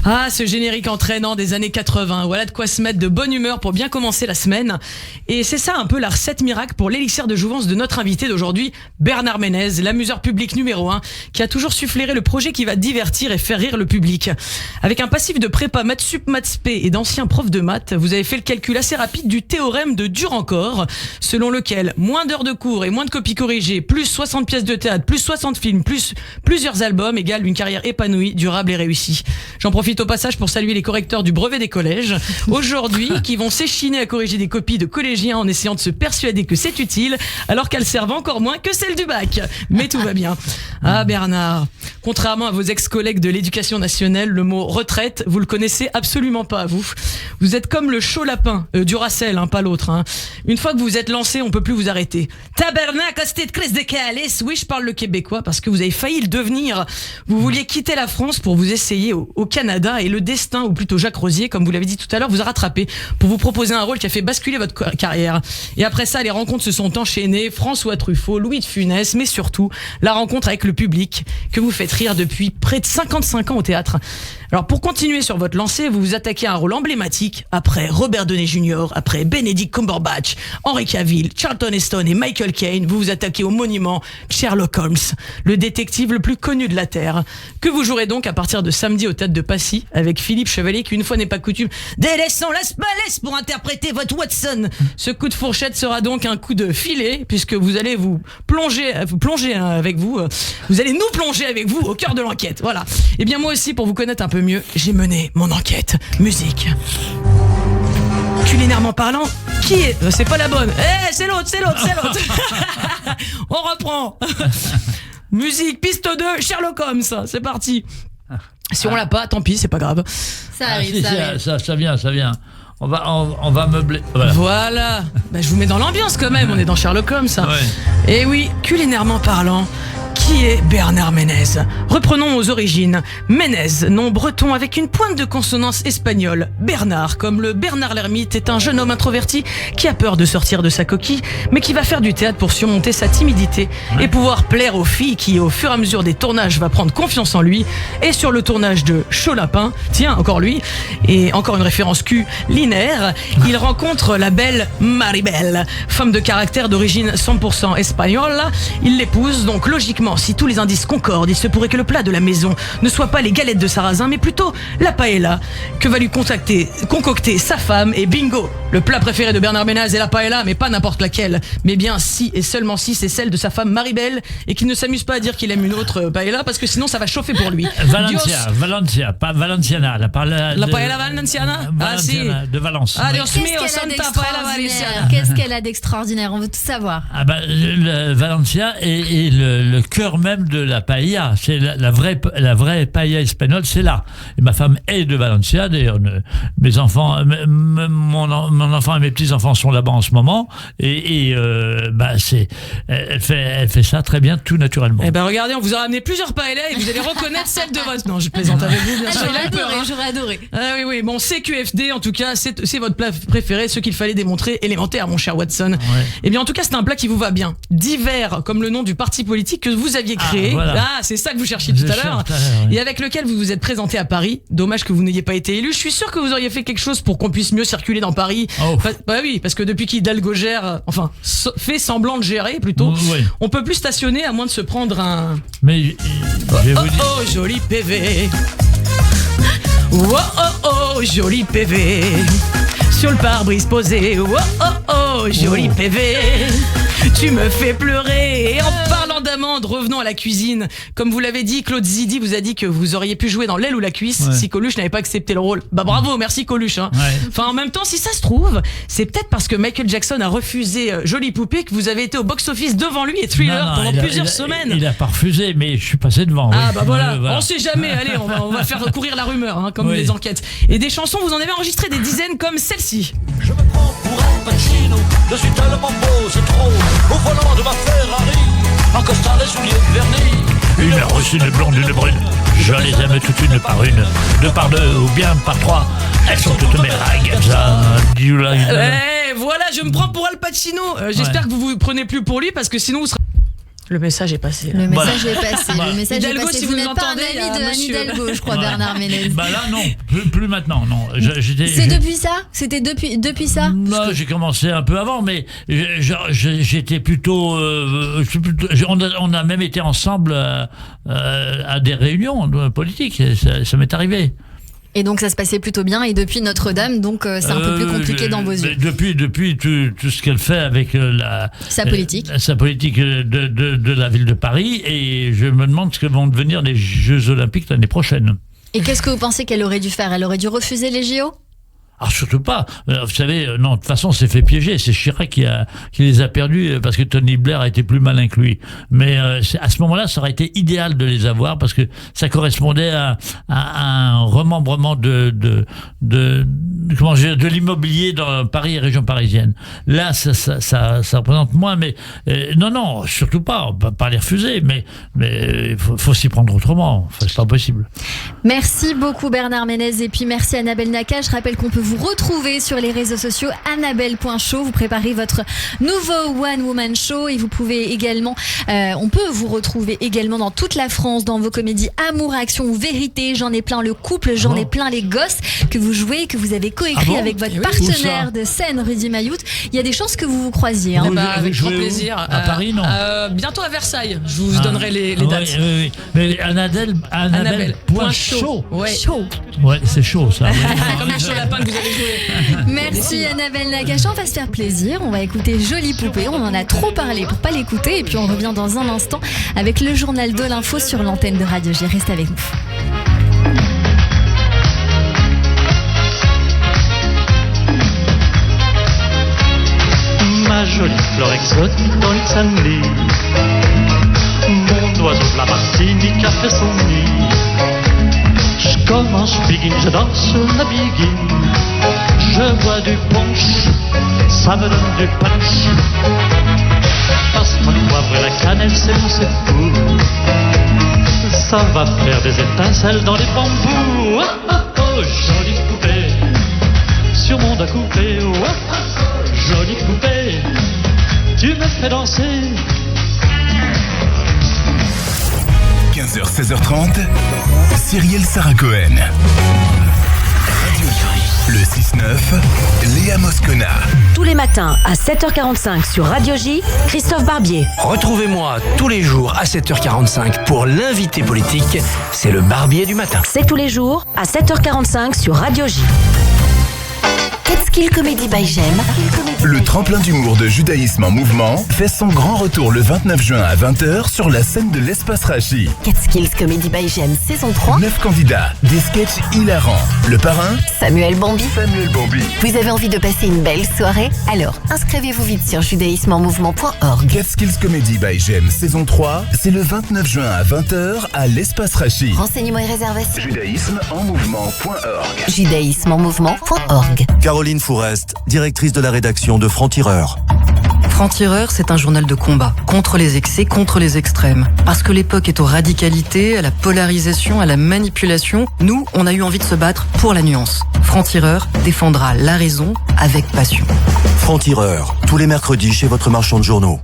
Ah, ce générique entraînant des années 80. Voilà de quoi se mettre de bonne humeur pour bien commencer la semaine. Et c'est ça un peu la recette miracle pour l'élixir de jouvence de notre invité d'aujourd'hui, Bernard Ménez, l'amuseur public numéro numéro 1, qui a toujours su flairer le projet qui va divertir et faire rire le public. Avec un passif de prépa maths sup, maths spé et d'anciens profs de maths, vous avez fait le calcul assez rapide du théorème de Dur-encore, selon lequel moins d'heures de cours et moins de copies corrigées, plus 60 pièces de théâtre, plus 60 films, plus plusieurs albums égale une carrière épanouie, durable et réussie. J'en profite au passage pour saluer les correcteurs du brevet des collèges, aujourd'hui, qui vont s'échiner à corriger des copies de collégiens en essayant de se persuader que c'est utile, alors qu'elles servent encore moins que celles du bac. Mais tout va bien. Ah Bernard, contrairement à vos ex-collègues de l'éducation nationale, le mot retraite, vous le connaissez absolument pas, vous. Vous êtes comme le chaud lapin, Duracell, pas l'autre. Une fois que vous êtes lancé, on peut plus vous arrêter. Tabernacle, cette crise de calice. Oui, je parle le québécois parce que vous avez failli le devenir. Vous vouliez quitter la France pour vous essayer au Canada et le destin, ou plutôt Jacques Rosier, comme vous l'avez dit tout à l'heure, vous a rattrapé pour vous proposer un rôle qui a fait basculer votre carrière. Et après ça, les rencontres se sont enchaînées. François Truffaut, Louis de Funès, mais surtout la rencontre avec le public que vous faites rire depuis près de 55 ans au théâtre. Alors pour continuer sur votre lancée, vous vous attaquez à un rôle emblématique après Robert Downey Jr., après Benedict Cumberbatch, Henry Cavill, Charlton Heston et Michael Caine. Vous vous attaquez au monument Sherlock Holmes, le détective le plus connu de la Terre, que vous jouerez donc à partir de samedi au Théâtre de Passy avec Philippe Chevalier qui, une fois n'est pas coutume, délaissons Las Palais pour interpréter votre Watson. Ce coup de fourchette sera donc un coup de filet puisque vous allez vous allez nous plonger avec vous au cœur de l'enquête. Voilà. Et bien moi aussi, pour vous connaître un peu mieux, j'ai mené mon enquête. Musique. Culinairement parlant, qui est... C'est pas la bonne. C'est l'autre. On reprend. Musique, piste 2, Sherlock Holmes. C'est parti. Si on l'a pas, tant pis, c'est pas grave. Ça arrive. Ça vient. On va meubler. Voilà. Je vous mets dans l'ambiance quand même, on est dans Sherlock Holmes. Ouais. Et oui, culinairement parlant, qui est Bernard Ménez? Reprenons aux origines. Ménez, nom breton avec une pointe de consonance espagnole. Bernard, comme le Bernard l'ermite, est un jeune homme introverti qui a peur de sortir de sa coquille, mais qui va faire du théâtre pour surmonter sa timidité et pouvoir plaire aux filles qui, au fur et à mesure des tournages, va prendre confiance en lui. Et sur le tournage de Chaud Lapin, tiens, encore lui, et encore une référence culinaire, il rencontre la belle Maribel, femme de caractère d'origine 100% espagnole. Il l'épouse, donc logiquement, si tous les indices concordent, il se pourrait que le plat de la maison ne soit pas les galettes de sarrasin, mais plutôt la paella que va lui concocter sa femme. Et bingo, le plat préféré de Bernard Ménez est la paella, mais pas n'importe laquelle, mais bien si et seulement si c'est celle de sa femme Maribel, et qu'il ne s'amuse pas à dire qu'il aime une autre paella parce que sinon ça va chauffer pour lui. Valencia, pas Valenciana. La paella Valenciana. De Valence. Ah, Dios mio, Santa Paella Valenciana. Qu'est-ce qu'elle a d'extraordinaire? On veut tout savoir. Le Valencia est le cœur même de la paella. C'est la vraie paella espagnole, c'est là. Et ma femme est de Valencia. D'ailleurs, mes enfants, mon enfant et mes petits-enfants sont là-bas en ce moment. Elle fait ça très bien, tout naturellement. Eh ben regardez, on vous a ramené plusieurs paellas et vous allez reconnaître celle de votre... Non, je plaisante avec vous, bien sûr. J'aurais adoré. Ah oui. Bon, CQFD, en tout cas, c'est votre plat préféré, ce qu'il fallait démontrer élémentaire, mon cher Watson. Ouais. Eh bien, en tout cas, c'est un plat qui vous va bien. Divers, comme le nom du parti politique que vous aviez créé. Voilà. C'est ça que vous cherchiez tout à l'heure. Et avec lequel vous vous êtes présenté à Paris. Dommage que vous n'ayez pas été élu. Je suis sûr que vous auriez fait quelque chose pour qu'on puisse mieux circuler dans Paris. Oui, parce que depuis qu'Hidalgo gère, fait semblant de gérer plutôt, on peut plus stationner à moins de se prendre un... Mais joli PV. Joli PV. Sur le pare-brise posé. Joli PV. Tu me fais pleurer. Et en parlant d'amande, revenons à la cuisine. Comme vous l'avez dit, Claude Zidi vous a dit que vous auriez pu jouer dans l'aile ou la cuisse si Coluche n'avait pas accepté le rôle. Bravo, merci Coluche. En même temps, si ça se trouve, c'est peut-être parce que Michael Jackson a refusé Jolie Poupée que vous avez été au box-office devant lui et Thriller pendant plusieurs semaines. Il a pas refusé, mais je suis passé devant. Voilà. On sait jamais. Allez, on va faire courir la rumeur, comme les enquêtes. Et des chansons, vous en avez enregistré des dizaines comme celle-ci. Je me prends pour Al Pacino, je suis tellement beau, c'est trop. Au volant de ma Ferrari, en costard les souliers vernis. Une rousse, une blonde, une brune. Je les aime toutes une par une, deux par deux ou bien par trois. Elles sont toutes mes ragazza. Voilà, je me prends pour Al Pacino. J'espère que vous vous prenez plus pour lui parce que sinon vous serez... Le message est passé. Le message est passé. Le message Hidalgo, est passé. si vous vous n'êtes nous pas un entendez, ami il y a de Anne monsieur. Hidalgo, je crois, Bernard Ménez. Bah là, non, plus maintenant, non. C'est depuis ça? C'était depuis ça? Non, j'ai commencé un peu avant, mais j'étais plutôt. On a même été ensemble à des réunions politiques. Ça m'est arrivé. Et donc ça se passait plutôt bien, et depuis Notre-Dame, donc c'est un peu plus compliqué dans vos yeux. Depuis tout ce qu'elle fait avec sa politique de la ville de Paris, et je me demande ce que vont devenir les Jeux Olympiques l'année prochaine. Et qu'est-ce que vous pensez qu'elle aurait dû faire? Elle aurait dû refuser les JO? Alors surtout pas. Vous savez, non, de toute façon, c'est fait piéger. C'est Chirac qui les a perdus parce que Tony Blair a été plus malin que lui. Mais à ce moment-là, ça aurait été idéal de les avoir parce que ça correspondait à un remembrement de l'immobilier dans Paris et région parisienne. Là, ça représente moins, mais non, surtout pas. On va pas les refuser, mais il faut s'y prendre autrement. Enfin, c'est pas possible. Merci beaucoup Bernard Ménez, et puis merci Annabelle Naka. Je rappelle qu'on peut vous retrouver sur les réseaux sociaux annabelle.show. Vous préparez votre nouveau One Woman Show, et vous pouvez également, on peut vous retrouver également dans toute la France dans vos comédies Amour, Action ou Vérité. J'en ai plein le couple, j'en ai plein les gosses, que vous jouez, que vous avez coécrit avec votre partenaire de scène Rudy Mayoute. Il y a des chances que vous vous croisiez. Hein. Avec grand plaisir. À Paris, non? Bientôt à Versailles. Je vous donnerai les dates. Oui. Mais Annabelle.show. Ouais. Chaud. Ouais, c'est chaud ça. Comme les chauds lapins que vous avez joué. Merci Annabelle Nakache, on va se faire plaisir. On va écouter Jolie Poupée. On en a trop parlé pour pas l'écouter, et puis on revient dans un instant avec le journal de l'info sur l'antenne de Radio J. Reste avec nous. Ma jolie fleur exotique dans l'Ixanli, mon oiseau de la Martinique a fait son nid. Je commence biguine, je danse la biguine, je bois du punch, ça me donne du punch. Passe-moi le poivre et la cannelle, c'est bon, c'est fou, ça va faire des étincelles dans les bambous. Oh, jolie poupée, sur mon dos coupé, jolie poupée, tu me fais danser. 15h, 16h30, Cyrielle Sarah Cohen. Le 6-9, Léa Moscona. Tous les matins à 7h45 sur Radio J, Christophe Barbier. Retrouvez-moi tous les jours à 7h45 pour l'invité politique. C'est le Barbier du matin. C'est tous les jours à 7h45 sur Radio J. Catskill Comedy by Jem. Le tremplin d'humour de Judaïsme en mouvement fait son grand retour le 29 juin à 20h sur la scène de l'Espace Rachi. Catskills Comedy by Jem saison 3. 9 candidats, des sketchs hilarants. Le parrain, Samuel Bambi. Vous avez envie de passer une belle soirée? Alors, inscrivez-vous vite sur judaïsmemenmouvement.org. Catskills Comedy by Jem saison 3, c'est le 29 juin à 20h à l'Espace Rachi. Renseignements et réservations. Judaïsmemenmouvement.org. Judaïsmemenmouvement.org. Caroline Fourest, directrice de la rédaction de Franc-Tireur. Franc-Tireur, c'est un journal de combat contre les excès, contre les extrêmes. Parce que l'époque est aux radicalités, à la polarisation, à la manipulation. Nous, on a eu envie de se battre pour la nuance. Franc-Tireur défendra la raison avec passion. Franc-Tireur, tous les mercredis chez votre marchand de journaux.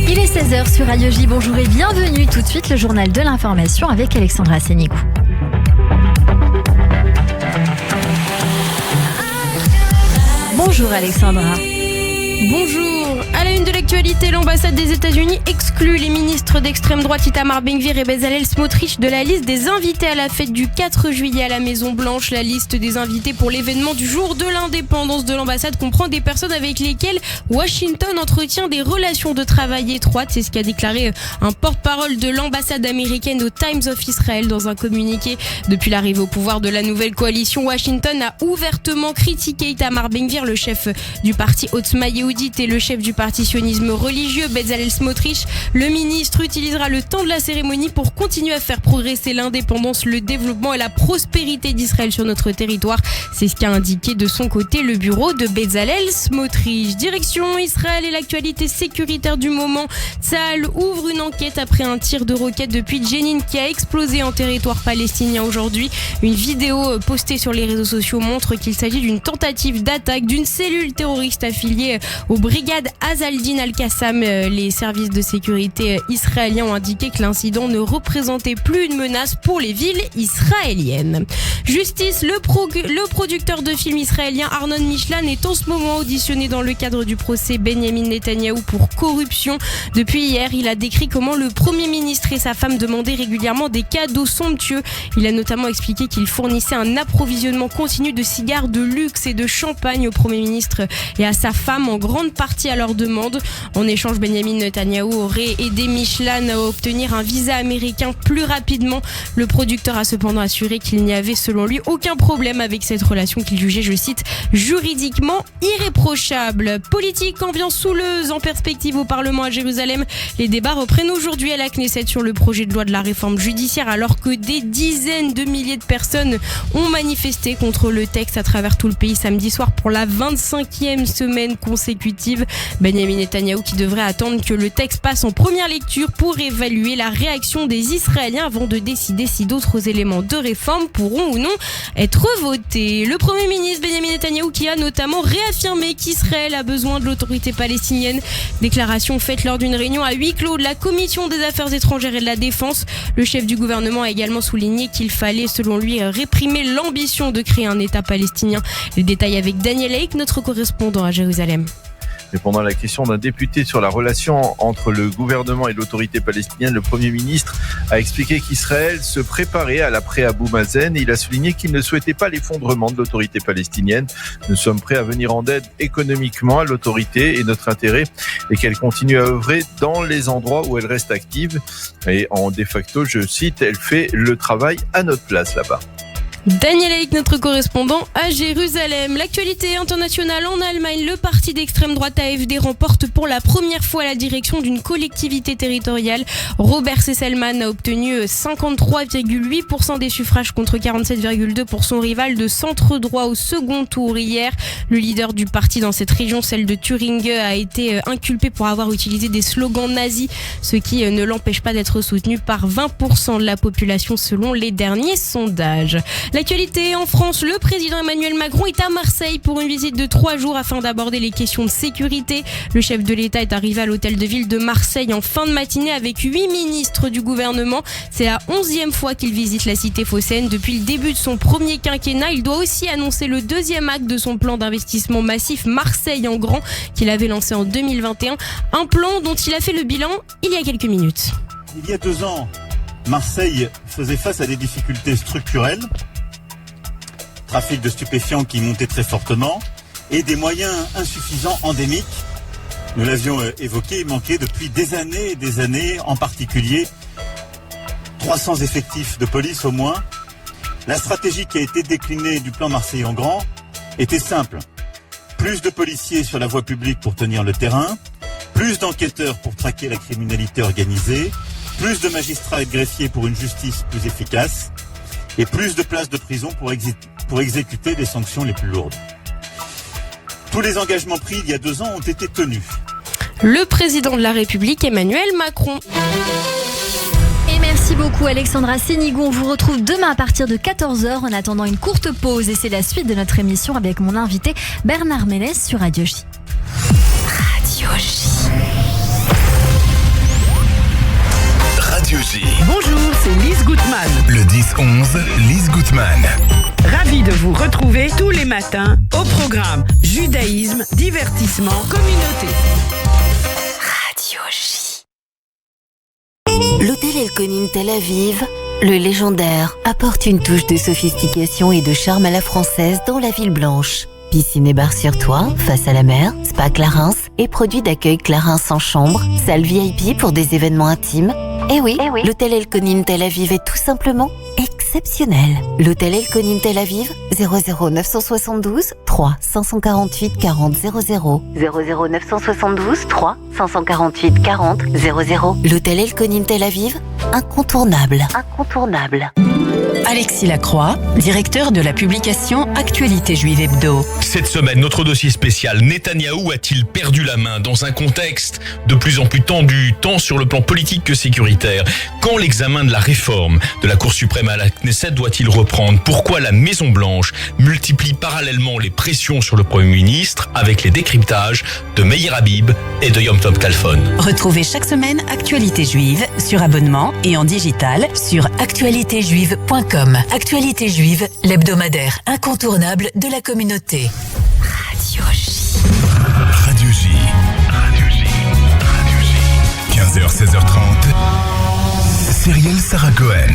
Il est 16h sur Radio J. Bonjour et bienvenue. Tout de suite, le journal de l'information avec Alexandra Sénicou. Bonjour Alexandra. Bonjour. À la une de l'actualité, l'ambassade des États-Unis exclut les ministres d'extrême droite Itamar Ben-Gvir et Bezalel Smotrich de la liste des invités à la fête du 4 juillet à la Maison-Blanche. La liste des invités pour l'événement du jour de l'indépendance de l'ambassade comprend des personnes avec lesquelles Washington entretient des relations de travail étroites. C'est ce qu'a déclaré un porte-parole de l'ambassade américaine au Times of Israel dans un communiqué. Depuis l'arrivée au pouvoir de la nouvelle coalition, Washington a ouvertement critiqué Itamar Ben-Gvir, le chef du parti Otzma Yehudit, saoudite et le chef du parti sionisme religieux Bezalel Smotrich. Le ministre utilisera le temps de la cérémonie pour continuer à faire progresser l'indépendance, le développement et la prospérité d'Israël sur notre territoire. C'est ce qu'a indiqué de son côté le bureau de Bezalel Smotrich. Direction Israël et l'actualité sécuritaire du moment. Tsahal ouvre une enquête après un tir de roquette depuis Jenin qui a explosé en territoire palestinien aujourd'hui. Une vidéo postée sur les réseaux sociaux montre qu'il s'agit d'une tentative d'attaque d'une cellule terroriste affiliée aux brigades Azaldin al-Qassam. Les services de sécurité israéliens ont indiqué que l'incident ne représentait plus une menace pour les villes israéliennes. Justice, le producteur de films israélien Arnon Michlin est en ce moment auditionné dans le cadre du procès Benjamin Netanyahou pour corruption. Depuis hier, il a décrit comment le Premier ministre et sa femme demandaient régulièrement des cadeaux somptueux. Il a notamment expliqué qu'il fournissait un approvisionnement continu de cigares de luxe et de champagne au Premier ministre et à sa femme, en grande partie à leur demande. En échange, Benjamin Netanyahou aurait aidé Michlin à obtenir un visa américain plus rapidement. Le producteur a cependant assuré qu'il n'y avait selon lui aucun problème avec cette relation qu'il jugeait, je cite, juridiquement irréprochable. Politique, ambiance souleuse en perspective au Parlement à Jérusalem. Les débats reprennent aujourd'hui à la Knesset sur le projet de loi de la réforme judiciaire alors que des dizaines de milliers de personnes ont manifesté contre le texte à travers tout le pays samedi soir pour la 25e semaine consécutive. Benjamin Netanyahou qui devrait attendre que le texte passe en première lecture pour évaluer la réaction des Israéliens avant de décider si d'autres éléments de réforme pourront ou non être votés. Le Premier ministre Benjamin Netanyahou qui a notamment réaffirmé qu'Israël a besoin de l'autorité palestinienne. Déclaration faite lors d'une réunion à huis clos de la Commission des Affaires étrangères et de la Défense. Le chef du gouvernement a également souligné qu'il fallait, selon lui, réprimer l'ambition de créer un État palestinien. Les détails avec Daniel Haïk, notre correspondant à Jérusalem. Répondant à la question d'un député sur la relation entre le gouvernement et l'autorité palestinienne, le Premier ministre a expliqué qu'Israël se préparait à l'après-Abou Mazen et il a souligné qu'il ne souhaitait pas l'effondrement de l'autorité palestinienne. Nous sommes prêts à venir en aide économiquement à l'autorité et notre intérêt est qu'elle continue à œuvrer dans les endroits où elle reste active. Et en de facto, je cite, elle fait le travail à notre place là-bas. Daniel Haïk, notre correspondant à Jérusalem. L'actualité internationale en Allemagne, le parti d'extrême droite AfD remporte pour la première fois la direction d'une collectivité territoriale. Robert Sesselmann a obtenu 53,8% des suffrages contre 47,2% pour son rival de centre droit au second tour hier. Le leader du parti dans cette région, celle de Thuringe, a été inculpé pour avoir utilisé des slogans nazis, ce qui ne l'empêche pas d'être soutenu par 20% de la population selon les derniers sondages. L'actualité en France, le président Emmanuel Macron est à Marseille pour une visite de 3 jours afin d'aborder les questions de sécurité. Le chef de l'État est arrivé à l'hôtel de ville de Marseille en fin de matinée avec 8 ministres du gouvernement. C'est la 11e fois qu'il visite la cité phocéenne depuis le début de son premier quinquennat. Il doit aussi annoncer le 2e acte de son plan d'investissement massif Marseille en grand qu'il avait lancé en 2021. Un plan dont il a fait le bilan il y a quelques minutes. Il y a 2 ans, Marseille faisait face à des difficultés structurelles. Trafic de stupéfiants qui montait très fortement et des moyens insuffisants endémiques. Nous l'avions évoqué, il manquait depuis des années, en particulier 300 effectifs de police au moins. La stratégie qui a été déclinée du plan Marseille en grand était simple. Plus de policiers sur la voie publique pour tenir le terrain, plus d'enquêteurs pour traquer la criminalité organisée, plus de magistrats et de greffiers pour une justice plus efficace et plus de places de prison pour exécuter les sanctions les plus lourdes. Tous les engagements pris il y a 2 ans ont été tenus. Le président de la République, Emmanuel Macron. Et merci beaucoup Alexandra Sénigon. On vous retrouve demain à partir de 14h en attendant une courte pause. Et c'est la suite de notre émission avec mon invité Bernard Ménez sur Radio J. Radio J. Radio J. Bonjour, c'est Lise Gutmann. Le 10-11, Lise Gutmann. Ravie de vous retrouver tous les matins au programme Judaïsme, divertissement, communauté. Radio J. L'hôtel El Konin Tel Aviv, le légendaire, apporte une touche de sophistication et de charme à la française dans la ville blanche. Piscine et bar sur toit, face à la mer, spa Clarins et produits d'accueil Clarins en chambre, salle VIP pour des événements intimes. Eh oui, l'hôtel El Konin Tel Aviv est tout simplement excellent. exceptionnel. L'hôtel El Konim Tel Aviv, 00 972 3 548 40 00. 00 972 3 548 40 00. L'hôtel El Konim Tel Aviv, incontournable. Incontournable. Alexis Lacroix, directeur de la publication Actualité Juive Hebdo. Cette semaine, notre dossier spécial, Netanyahou a-t-il perdu la main dans un contexte de plus en plus tendu, tant sur le plan politique que sécuritaire? Quand l'examen de la réforme de la Cour suprême à la Knesset doit-il reprendre? Pourquoi la Maison-Blanche multiplie parallèlement les pressions sur le Premier ministre avec les décryptages de Meir Habib et de Yom Tov Kalfon? Retrouvez chaque semaine Actualité Juive sur abonnement et en digital sur actualitéjuive.com. Actualité Juive, l'hebdomadaire incontournable de la communauté. Radio J. Radio J. 15h, 16h30. Cyrielle Sarah Cohen.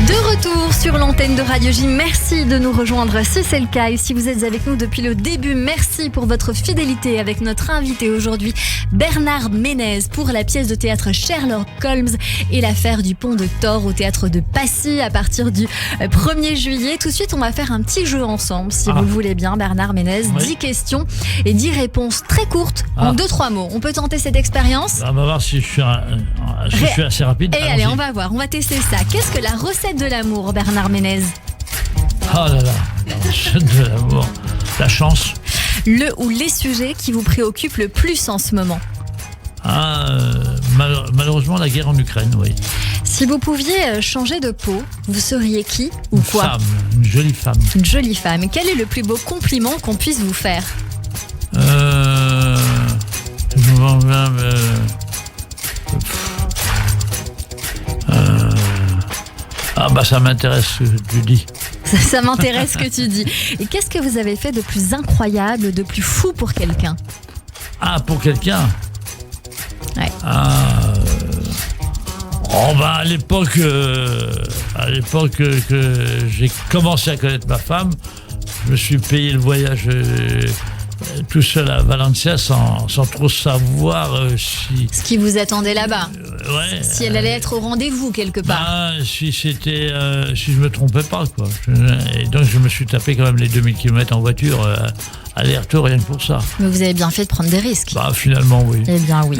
De retour sur l'antenne de Radio J, merci de nous rejoindre si c'est le cas et si vous êtes avec nous depuis le début, merci pour votre fidélité avec notre invité aujourd'hui, Bernard Ménez, pour la pièce de théâtre Sherlock Holmes et l'affaire du pont de Thor au théâtre de Passy à partir du 1er juillet. Tout de suite, on va faire un petit jeu ensemble, si vous le voulez bien, Bernard Ménez. Oui. 10 questions et 10 réponses très courtes en 2-3 mots. On peut tenter cette expérience? On va voir si je suis assez rapide. Et allez, on va voir, on va tester ça. Qu'est-ce que la recette de l'amour, Bernard Ménez? Oh là là, la recette de l'amour. La chance. Le ou les sujets qui vous préoccupent le plus en ce moment? Malheureusement, la guerre en Ukraine, oui. Si vous pouviez changer de peau, vous seriez qui ou quoi? Une jolie femme. Une jolie femme. Quel est le plus beau compliment qu'on puisse vous faire? Ça m'intéresse ce que tu dis. Ça m'intéresse ce que tu dis. Et qu'est-ce que vous avez fait de plus incroyable, de plus fou pour quelqu'un? Pour quelqu'un? Ouais. À l'époque que j'ai commencé à connaître ma femme, je me suis payé le voyage tout seul à Valencia sans trop savoir si... Ce qui vous attendait là-bas. Ouais. Si elle allait être au rendez-vous quelque part. Si je me trompais pas, quoi. Et donc je me suis tapé quand même les 2000 km en voiture, aller-retour, rien que pour ça. Mais vous avez bien fait de prendre des risques. Finalement, oui. Eh bien, oui.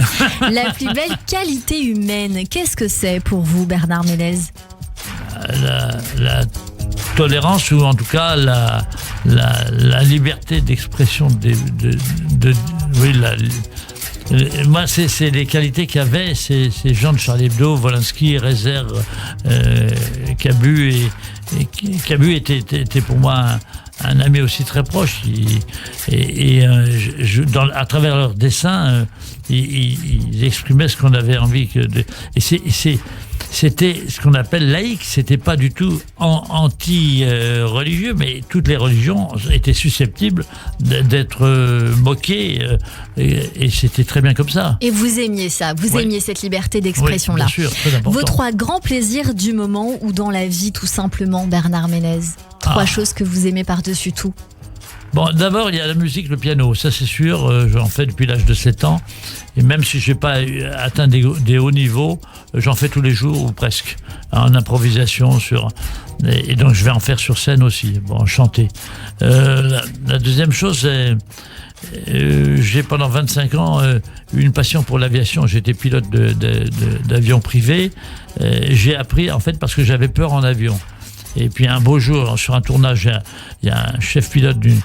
La plus belle qualité humaine, qu'est-ce que c'est pour vous, Bernard Ménez? La tolérance, ou en tout cas la liberté d'expression moi c'est les qualités qu'avaient ces gens de Charlie Hebdo, Volinsky, Rezer, Cabu, et Cabu était pour moi un ami aussi très proche, à travers leurs dessins ils exprimaient ce qu'on avait envie c'était ce qu'on appelle laïque, c'était pas du tout anti-religieux, mais toutes les religions étaient susceptibles d'être moquées, et c'était très bien comme ça. Et vous aimiez ça, vous aimiez cette liberté d'expression-là. Oui, bien sûr, très important. Vos 3 grands plaisirs du moment ou dans la vie, tout simplement, Bernard Ménez. 3 choses que vous aimez par-dessus tout. D'abord, il y a la musique, le piano, ça c'est sûr, j'en fais depuis l'âge de 7 ans, et même si je n'ai pas atteint des hauts niveaux, j'en fais tous les jours, ou presque, en improvisation, et donc je vais en faire sur scène aussi, chanter. La deuxième chose, c'est... j'ai pendant 25 ans eu une passion pour l'aviation. J'étais pilote d'avion privé. J'ai appris, en fait, parce que j'avais peur en avion. Et puis un beau jour, sur un tournage, il y a un chef pilote d'une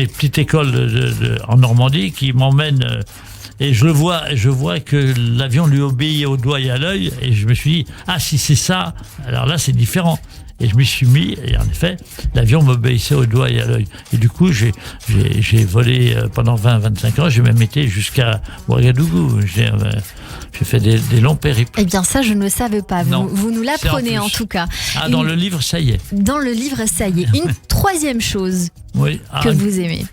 petite école en Normandie qui m'emmène, et je vois que l'avion lui obéit au doigt et à l'œil, et je me suis dit, si c'est ça, alors là c'est différent. Et je m'y suis mis, et en effet, l'avion m'obéissait au doigt et à l'œil. Et du coup, j'ai volé pendant 20-25 ans, j'ai même été jusqu'à Ouagadougou. J'ai fait des longs périples. Eh bien, ça, je ne le savais pas. Vous nous l'apprenez en tout cas. Dans le livre, ça y est. Dans le livre, ça y est. Une troisième chose que vous aimez.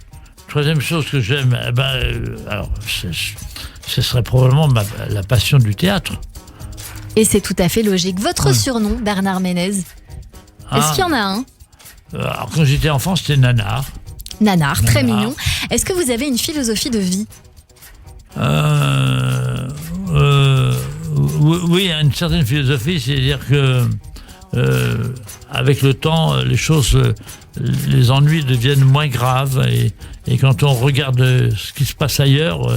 Troisième chose que j'aime, alors, ce serait probablement la passion du théâtre. Et c'est tout à fait logique. Votre surnom, Bernard Ménez, est-ce qu'il y en a un? Alors, quand j'étais enfant, c'était Nanar. Nanar, très mignon. Est-ce que vous avez une philosophie de vie? Oui, il y a une certaine philosophie, c'est-à-dire que avec le temps, les choses, les ennuis deviennent moins graves et quand on regarde ce qui se passe ailleurs,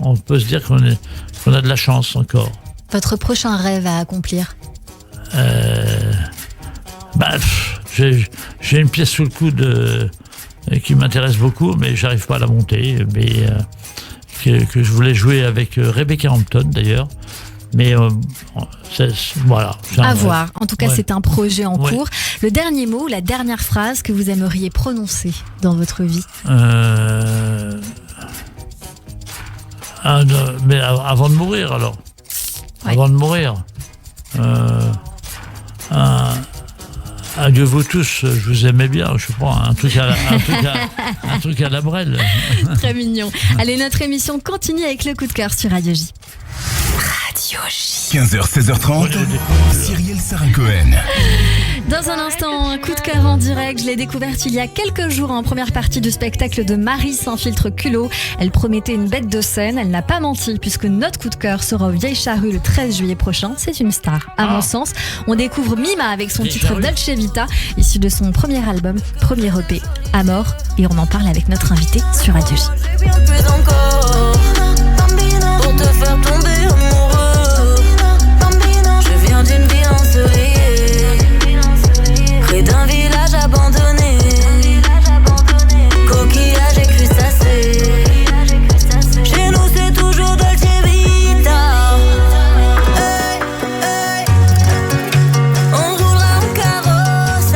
on peut se dire qu'on a de la chance encore. Votre prochain rêve à accomplir? J'ai une pièce sous le coude qui m'intéresse beaucoup, mais j'arrive pas à la monter, mais que je voulais jouer avec Rebecca Hampton d'ailleurs. Mais voilà. À voir. En tout cas, c'est un projet en cours. Le dernier mot, la dernière phrase que vous aimeriez prononcer dans votre vie? Mais avant de mourir, alors. Ouais. Avant de mourir. Adieu vous tous, je vous aimais bien, je sais pas, un truc à la Brel. Très mignon. Allez, notre émission continue avec le coup de cœur sur Radio J. 15h, 16h30, Cyrielle Sarah-Cohen. Dans un instant, un coup de cœur en direct. Je l'ai découverte il y a quelques jours en première partie du spectacle de Marie Saint-Filtre Culot. Elle promettait une bête de scène. Elle n'a pas menti puisque notre coup de cœur sera au Vieille Charrue le 13 juillet prochain. C'est une star, à mon sens. On découvre Mima avec son titre Dolce Vita, issu de son premier album, premier EP, Amor. Et on en parle avec notre invité sur Radio J. Pour te faire tomber amoureux, je viens d'une ville ensoleillée, près d'un village abandonné. Coquillage et crustacés, chez nous c'est toujours Dolce Vita. Hey, hey. On roulera en carrosse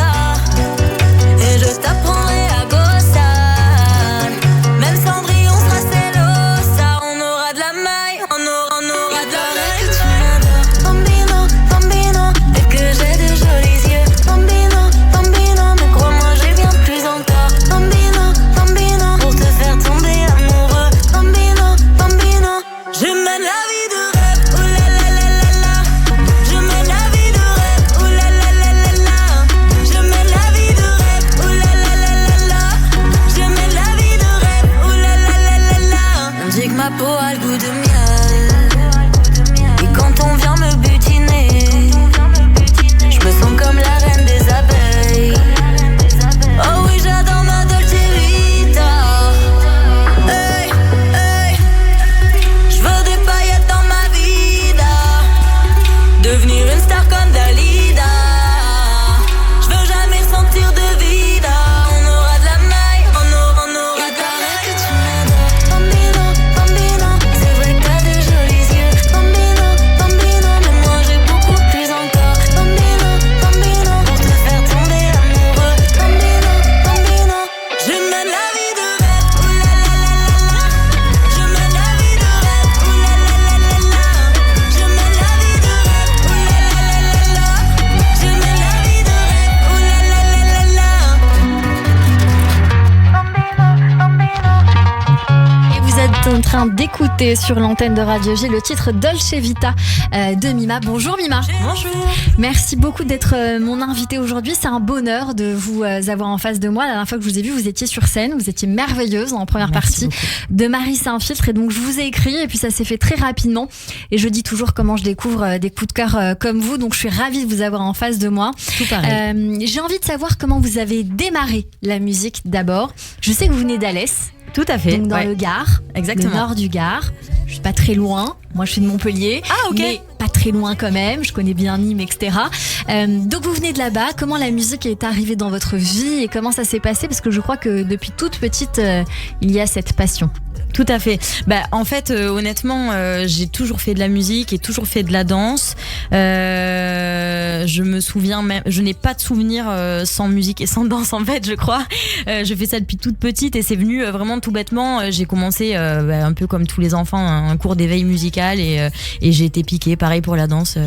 et je t'apprendrai à Gossane. Même Cendrillon sera Célosa. On aura de la maille, on aura de la règle. Tu m'adores, bambino, bambino, et que j'ai de jolis yeux. Bambino, bambino, mais crois-moi j'ai bien plus encore. Bambino, bambino, pour te faire tomber amoureux. Bambino, bambino, je mène la vie de rêve. Oh la la la la la, je mène la vie de rêve. Oh la la la la la, je mène la vie de rêve. Oh la la la la la, je mène la vie de rêve. Oh la la la la la. On dit que ma peau a le goût de miel, et quand on vient me butiner, je me sens comme la reine des abeilles. Oh oui, j'adore ma Dolce Vita. Hey, hey. Je veux des paillettes dans ma vida, devenir une star comme Dalida. Je veux jamais ressentir de vida. On aura de la maille, on aura de la règle. Tu m'adores, bambino, bambino, c'est vrai que t'as de jolis yeux. Bambino, bambino, mais moi j'ai beaucoup plus encore. Bambino, bambino, pour te faire tomber amoureux. Bambino, bambino, je mène la vie de rêve. Oh la la la la la, je mène la vie de rêve. Oh la la la la la, je mène la vie de rêve. Oh la la la la la, je mène la vie de rêve. Oh la la la la la. Et vous êtes en train d'écouter sur l'antenne de Radio J le titre Dolce Vita de Mima. Bonjour Mima. Bonjour. Merci beaucoup d'être mon invitée aujourd'hui. C'est un bonheur de vous avoir en face de moi. La dernière fois que je vous ai vu, vous étiez sur scène. Vous étiez merveilleuse en première partie de Marie Saint-Filtre. Et donc je vous ai écrit et puis ça s'est fait très rapidement. Et je dis toujours comment je découvre des coups de cœur comme vous. Donc je suis ravie de vous avoir en face de moi. Tout pareil. J'ai envie de savoir comment vous avez démarré la musique d'abord. Je sais que vous venez d'Alès. Tout à fait. Donc dans le Gard. Exactement. Le nord du Gard. Je suis pas très loin. Moi, je suis de Montpellier. Ah, ok. Mais pas très loin quand même. Je connais bien Nîmes, etc. Donc vous venez de là-bas. Comment la musique est arrivée dans votre vie et comment ça s'est passé? Parce que je crois que depuis toute petite, il y a cette passion. Tout à fait. Bah, en fait, honnêtement, j'ai toujours fait de la musique et toujours fait de la danse. Je me souviens même, je n'ai pas de souvenir sans musique et sans danse en fait, je crois. Je fais ça depuis toute petite et c'est venu vraiment tout bêtement. J'ai commencé un peu comme tous les enfants, un cours d'éveil musical et j'ai été piquée. Pareil pour la danse,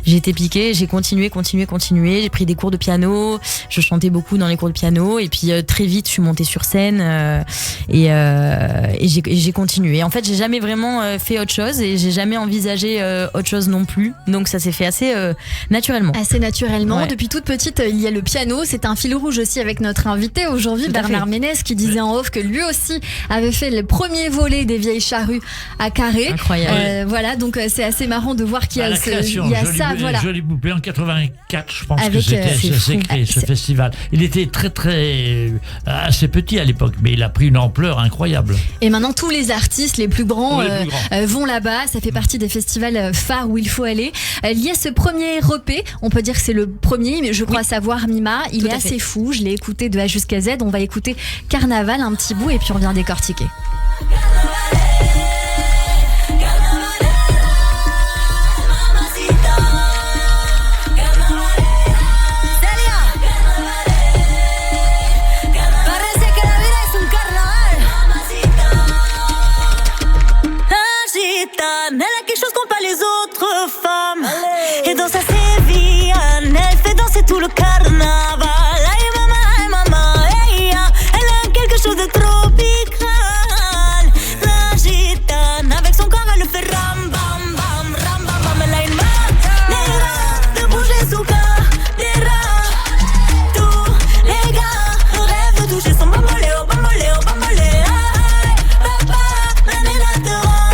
j'ai été piquée. J'ai continué. J'ai pris des cours de piano. Je chantais beaucoup dans les cours de piano et puis très vite, je suis montée sur scène et j'ai continué. En fait, j'ai jamais vraiment fait autre chose et j'ai jamais envisagé autre chose non plus. Donc ça s'est fait assez naturellement. Assez naturellement. Ouais. Depuis toute petite, il y a le piano. C'est un fil rouge aussi avec notre invité aujourd'hui, Tout à Bernard fait. Ménez, qui disait en off que lui aussi avait fait le premier volet des Vieilles Charrues à Carré. Incroyable. Voilà, donc c'est assez marrant de voir qu'il y a, la création, il y a Jolie, ça. Voilà. Jolie Poupée en 84, je pense Avec, que c'était c'est ça s'est fou. créé, ce festival. Il était très assez petit à l'époque, mais il a pris une ampleur incroyable. Et maintenant, tous les artistes les plus grands, Oui, les plus grands. vont là-bas. Ça fait partie des festivals phares où il faut aller. Il y a ce premier EP. On peut dire que c'est le premier, mais je crois savoir, Mima. Il Tout est à assez fait. fou. Je l'ai écouté de A jusqu'à Z. On va écouter Carnaval, un petit bout, et puis on vient décortiquer. Parece que la vida es un carnaval. La gitane, elle a quelque chose qu'ont pas les autres femmes. Et dans sa sévillane, elle fait danser tout le carnaval. Ay mama, ella, elle a quelque chose de tropical. La gitane, avec son corps, elle le fait ram bam bam, ram bam bam. Elle a une manera de bouger son cadera. Tous les gars rêvent de toucher son bamboléo, bamboléo, bamboléo. Papa, la nena te rend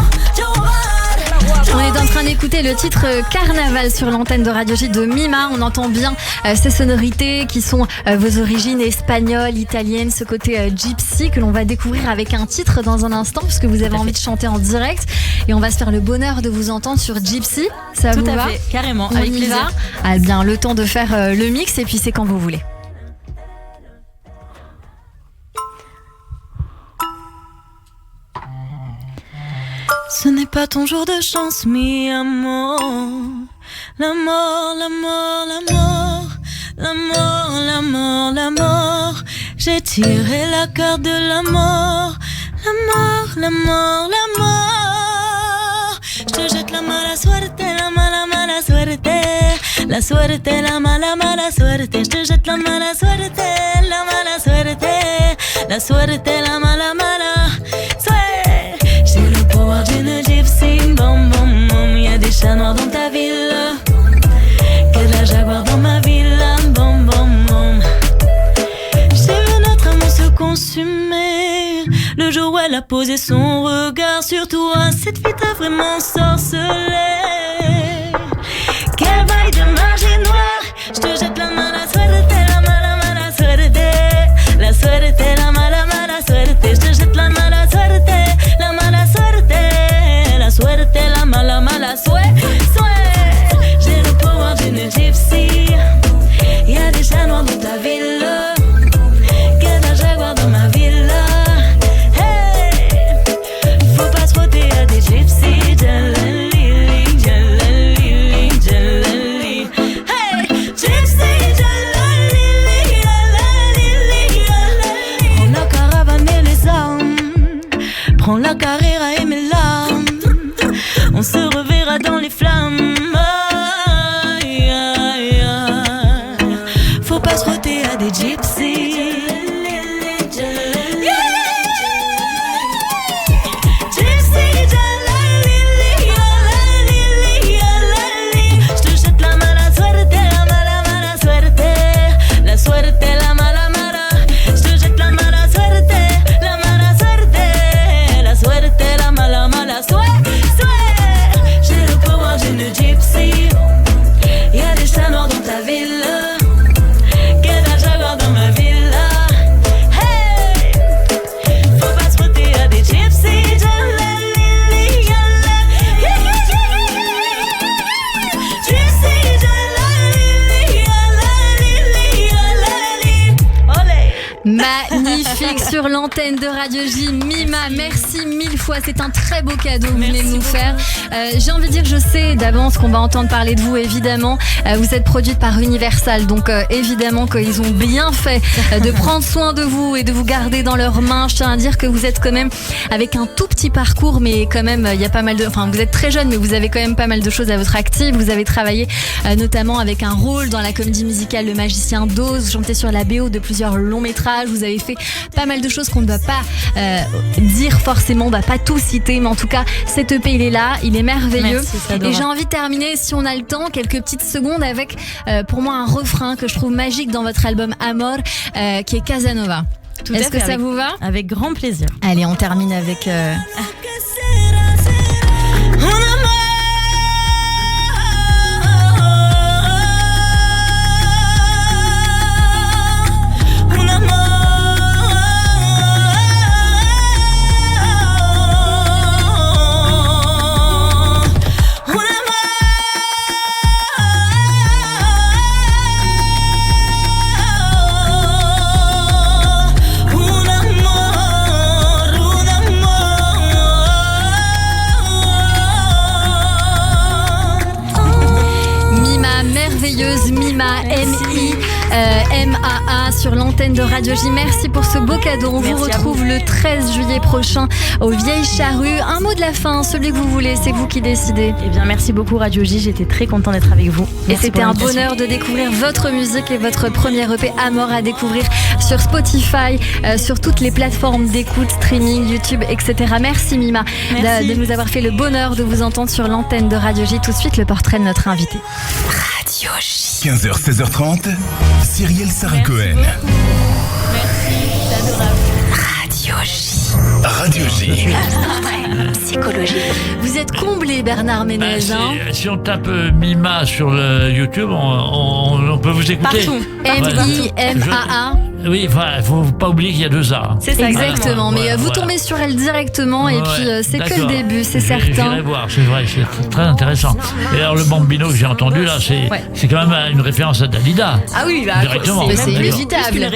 On est en train d'écouter le titre Carnaval sur l'antenne de Radio J de Mima. On entend bien ces sonorités qui sont vos origines espagnoles, italiennes, ce côté gypsy que l'on va découvrir avec un titre dans un instant puisque vous avez envie de chanter en direct et on va se faire le bonheur de vous entendre sur Gypsy. Ça Tout vous à va? fait, carrément, On avec y plaisir. va. Ah bien, le temps de faire le mix et puis c'est quand vous voulez. Ce n'est pas ton jour de chance, mi amor. La mort, la mort, la mort. La mort, la mort, la mort. J'ai tiré la carte de la mort. La mort, la mort, la mort. Je te jette la mala suerte, la mala suerte. La suerte, la mala suerte. Je te jette la mala suerte, la mala suerte. La suerte, la mala suerte. J'ai le pouvoir d'une gypsy, bom bom bom. Y'a des chats noirs dans ta ville, que de la jaguar dans ma ville, bom bom bom. J'ai vu notre amour se consumer le jour où elle a posé son regard sur toi. Cette fille t'a vraiment sorcelé. Qu'elle vaille de magie noire. Je te jette la mala suerte, la mala suerte. La suerte, la mala suerte. Je te jette la mala suerte, la mala suerte. La suerte, la mala suerte. J'ai le pouvoir d'une gypsy. Y'a des chats noirs dans ta ville, que d'un jaguar dans ma ville. Hey, faut pas se frotter à des gypsies. Jalali, jalali, jalali. Hey, gypsy, jalali, jalali, jalali. Prends la caravane et les armes. Prends la carrière et mes larmes. On se reverra dans les flammes. Aïe, aïe, aïe. Faut pas se frotter à des gypsies. Gypsy, jalali, jalali, jalali. Je te jette la mala suerte, la mala suerte. La suerte, la mala. Je te jette la mala suerte, la mala suerte. La suerte, la mala suerte. J'ai le pouvoir d'une gypsy. Y'a des chats noirs dans ta ville, que d'un jaguar dans ma ville. Hey, faut pas se frotter à des gypsies. Jalali, jalali. Gypsy, jalali, jalali, jalali. Olé. Magnifique sur l'antenne de Radio J. Mima, merci mille fois. C'est un très beau cadeau que vous venez de nous faire. J'ai envie de dire, je sais d'avance qu'on va entendre parler de vous, évidemment. Vous êtes produite par Universal, donc évidemment qu'ils ont bien fait de prendre soin de vous et de vous garder dans leurs mains. Je tiens à dire que vous êtes quand même avec un tout petit parcours, mais quand même, il y a pas mal de... Enfin, vous êtes très jeune, mais vous avez quand même pas mal de choses à votre actif. Vous avez travaillé notamment avec un rôle dans la comédie musicale Le Magicien d'Oz. Vous chantez sur la BO de plusieurs longs métrages. Vous avez fait pas mal mal de choses qu'on ne doit pas dire forcément, on ne va pas tout citer, mais en tout cas, cet EP, il est là, il est merveilleux. Merci, c'est adorable. Et j'ai envie de terminer, si on a le temps, quelques petites secondes avec, pour moi, un refrain que je trouve magique dans votre album Amor, qui est Casanova. Tout à Est-ce fait, que ça vous va ? Avec grand plaisir. Allez, on termine avec... Mima, M-I-M-A-A sur l'antenne de Radio J. Merci pour ce beau cadeau. On vous retrouve le 13 juillet prochain aux Vieilles Charrues. Un mot de la fin, celui que vous voulez, c'est vous qui décidez. Eh bien, merci beaucoup Radio J, j'étais très contente d'être avec vous. Et c'était un bonheur de découvrir votre musique et votre premier EP Amor à découvrir sur Spotify, sur toutes les plateformes d'écoute, streaming, YouTube, etc. Merci Mima de nous avoir fait le bonheur de vous entendre sur l'antenne de Radio J. Tout de suite, le portrait de notre invité. Radio J. 15h, 16h30, Cyrielle Sarah Cohen. Merci, c'est adorable. Radio J. Radio J. Psychologie. Vous êtes comblé, Bernard Ménez. Si on tape Mima sur le YouTube, on peut vous écouter. Partout. M-I-M-A-A. Oui, il faut pas oublier qu'il y a 2 A. C'est ça, exactement. Mais vous tombez sur elle directement et puis c'est que le début, c'est certain. J'irai voir, c'est vrai, c'est très intéressant. Et alors le Bambino que j'ai entendu là, c'est quand même une référence à Dalida. Ah oui, directement. C'est inévitable.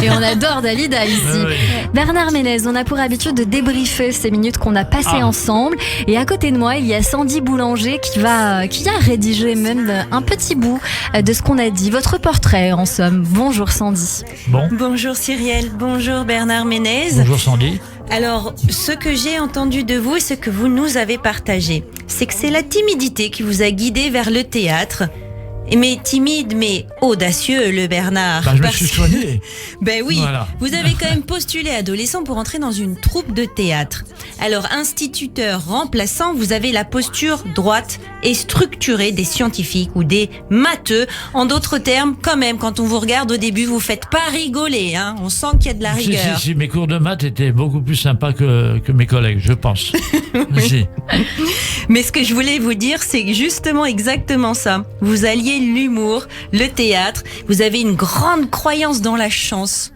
Et on adore Dalida ici. Oui. Bernard Ménez, on a pour habitude de débriefer ces minutes qu'on a passées ensemble. Et à côté de moi, il y a Sandy Boulanger qui a rédigé même un petit bout de ce qu'on a dit. Votre portrait, en somme. Bonjour Sandy. Bonjour Cyrielle, bonjour Bernard Ménez. Bonjour Sandy. Alors, ce que j'ai entendu de vous et ce que vous nous avez partagé, c'est que c'est la timidité qui vous a guidé vers le théâtre. Mais timide, mais audacieux, le Bernard. Je me suis soigné. Ben oui, voilà. Vous avez quand même postulé adolescent pour entrer dans une troupe de théâtre. Alors, instituteur remplaçant, vous avez la posture droite et structurée des scientifiques ou des matheux. En d'autres termes, quand même, quand on vous regarde au début, vous faites pas rigoler, hein. On sent qu'il y a de la rigueur. Si, mes cours de maths étaient beaucoup plus sympas que mes collègues, je pense. Oui. Mais ce que je voulais vous dire, c'est justement exactement ça. Vous alliez l'humour, le théâtre, vous avez une grande croyance dans la chance.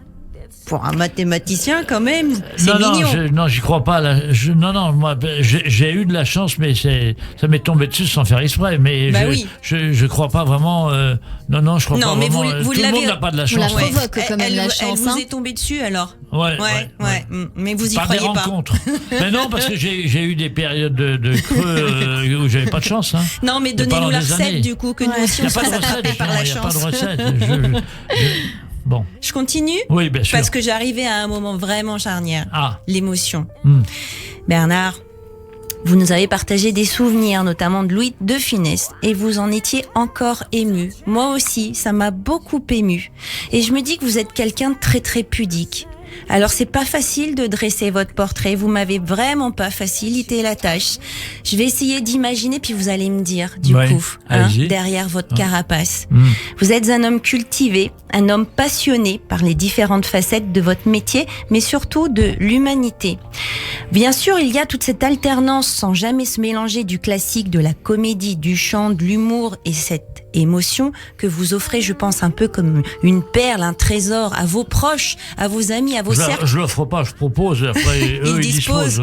Pour un mathématicien, quand même, c'est mignon. Non, j'y crois pas. Moi, j'ai eu de la chance, mais ça m'est tombé dessus sans faire exprès. Mais je crois pas vraiment. Non, je crois pas mais vraiment. Vous tout le monde n'a pas de la chance. On la provoque quand même, la chance. Elle vous est tombée dessus, alors. Ouais. Mais vous y croyez pas. Par des rencontres. Mais non, parce que j'ai eu des périodes de creux où j'avais pas de chance. Hein. Non, mais donnez-nous la recette, du coup, que nous aussi, on soit attrapés par la chance. Il n'y a pas de recette. Bon. Je continue ? Oui, bien sûr. Parce que j'arrivais à un moment vraiment charnière. L'émotion. Bernard, vous nous avez partagé des souvenirs, notamment de Louis de Funès, et vous en étiez encore ému. Moi aussi, ça m'a beaucoup ému. Et je me dis que vous êtes quelqu'un de très très pudique. Alors c'est pas facile de dresser votre portrait, vous m'avez vraiment pas facilité la tâche. Je vais essayer d'imaginer puis vous allez me dire du coup, derrière votre carapace. Vous êtes un homme cultivé, un homme passionné par les différentes facettes de votre métier, mais surtout de l'humanité. Bien sûr, il y a toute cette alternance sans jamais se mélanger du classique, de la comédie, du chant, de l'humour et cette émotion que vous offrez, je pense, un peu comme une perle, un trésor à vos proches, à vos amis, à vos cercles. Je l'offre pas, je propose, après eux ils disposent.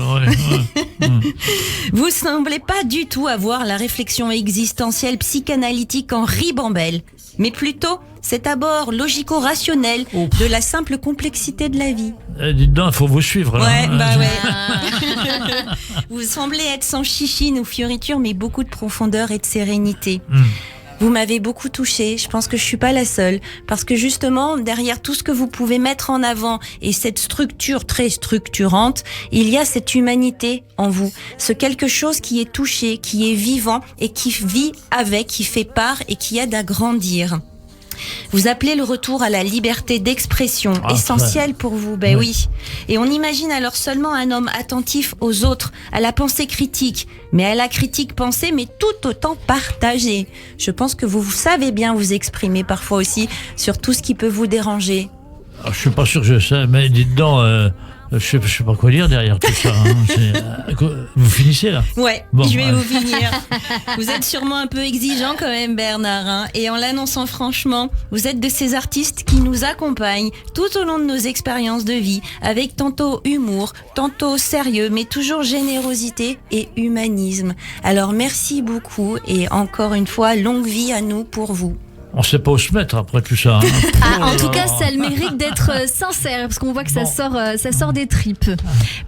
Vous semblez pas du tout avoir la réflexion existentielle psychanalytique en ribambelle, mais plutôt cet abord logico-rationnel de la simple complexité de la vie. Dites donc, il faut vous suivre. Vous semblez être sans chichine ou fioriture, mais beaucoup de profondeur et de sérénité. Vous m'avez beaucoup touchée, je pense que je suis pas la seule, parce que justement, derrière tout ce que vous pouvez mettre en avant et cette structure très structurante, il y a cette humanité en vous, ce quelque chose qui est touché, qui est vivant et qui vit avec, qui fait part et qui aide à grandir. Vous appelez le retour à la liberté d'expression, essentielle pour vous, oui. Et on imagine alors seulement un homme attentif aux autres, à la pensée critique, mais à la critique pensée, mais tout autant partagée. Je pense que vous savez bien vous exprimer parfois aussi sur tout ce qui peut vous déranger. Alors, je suis pas sûr que je sais, mais dites donc, je sais pas quoi dire derrière tout ça. Vous finissez là? Ouais, je vais vous finir. Vous êtes sûrement un peu exigeant quand même, Bernard, et en l'annonçant franchement, vous êtes de ces artistes qui nous accompagnent tout au long de nos expériences de vie, avec tantôt humour, tantôt sérieux, mais toujours générosité et humanisme. Alors merci beaucoup et encore une fois, longue vie à nous pour vous. On sait pas où se mettre après tout ça. En tout cas, ça a le mérite d'être sincère parce qu'on voit que ça sort des tripes.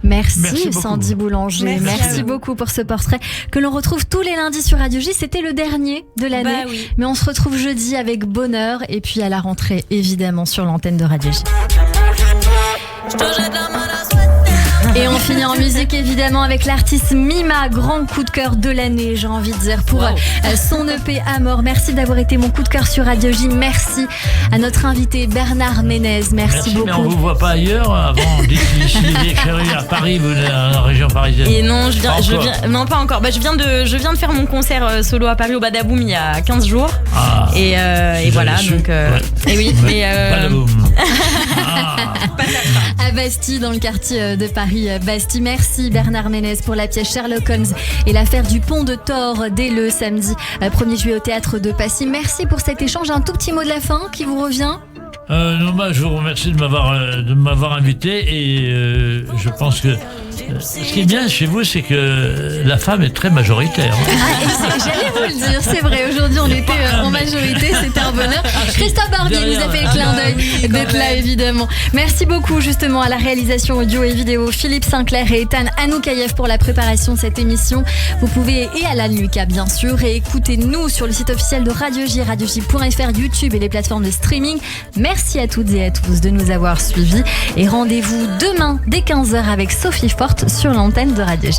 Merci Sandy Boulanger. Merci beaucoup pour ce portrait que l'on retrouve tous les lundis sur Radio J. C'était le dernier de l'année, mais on se retrouve jeudi avec bonheur et puis à la rentrée évidemment sur l'antenne de Radio J. Et on finit en musique évidemment avec l'artiste Mima, grand coup de cœur de l'année, j'ai envie de dire, pour son EP à mort. Merci d'avoir été mon coup de cœur sur Radio J. Merci à notre invité Bernard Ménez. Merci beaucoup. Mais on vous voit pas ailleurs avant d'ici à Paris, vous êtes dans la région parisienne. Et non, non pas encore. Je viens de faire mon concert solo à Paris au Badaboum il y a 15 jours. Et voilà, donc et oui, mais Badaboum. À Bastille, dans le quartier de Paris. Bastille, merci Bernard Ménez pour la pièce Sherlock Holmes et l'affaire du pont de Thor dès le samedi 1er juillet au théâtre de Passy. Merci pour cet échange. Un tout petit mot de la fin qui vous revient? Non, je vous remercie de m'avoir invité et je pense que ce qui est bien chez vous, c'est que la femme est très majoritaire. J'allais vous le dire, c'est vrai. Aujourd'hui, on était en majorité, c'était un bonheur. Christophe Barbier nous a fait le clin d'œil d'être là, évidemment. Merci beaucoup, justement, à la réalisation audio et vidéo, Philippe Sinclair et Ethan Anoukayev pour la préparation de cette émission. Vous pouvez, et Alan Lucas, bien sûr, et écoutez-nous sur le site officiel de Radio J, radioj.fr, YouTube et les plateformes de streaming. Merci à toutes et à tous de nous avoir suivis et rendez-vous demain dès 15h avec Sophie Forte sur l'antenne de Radio J.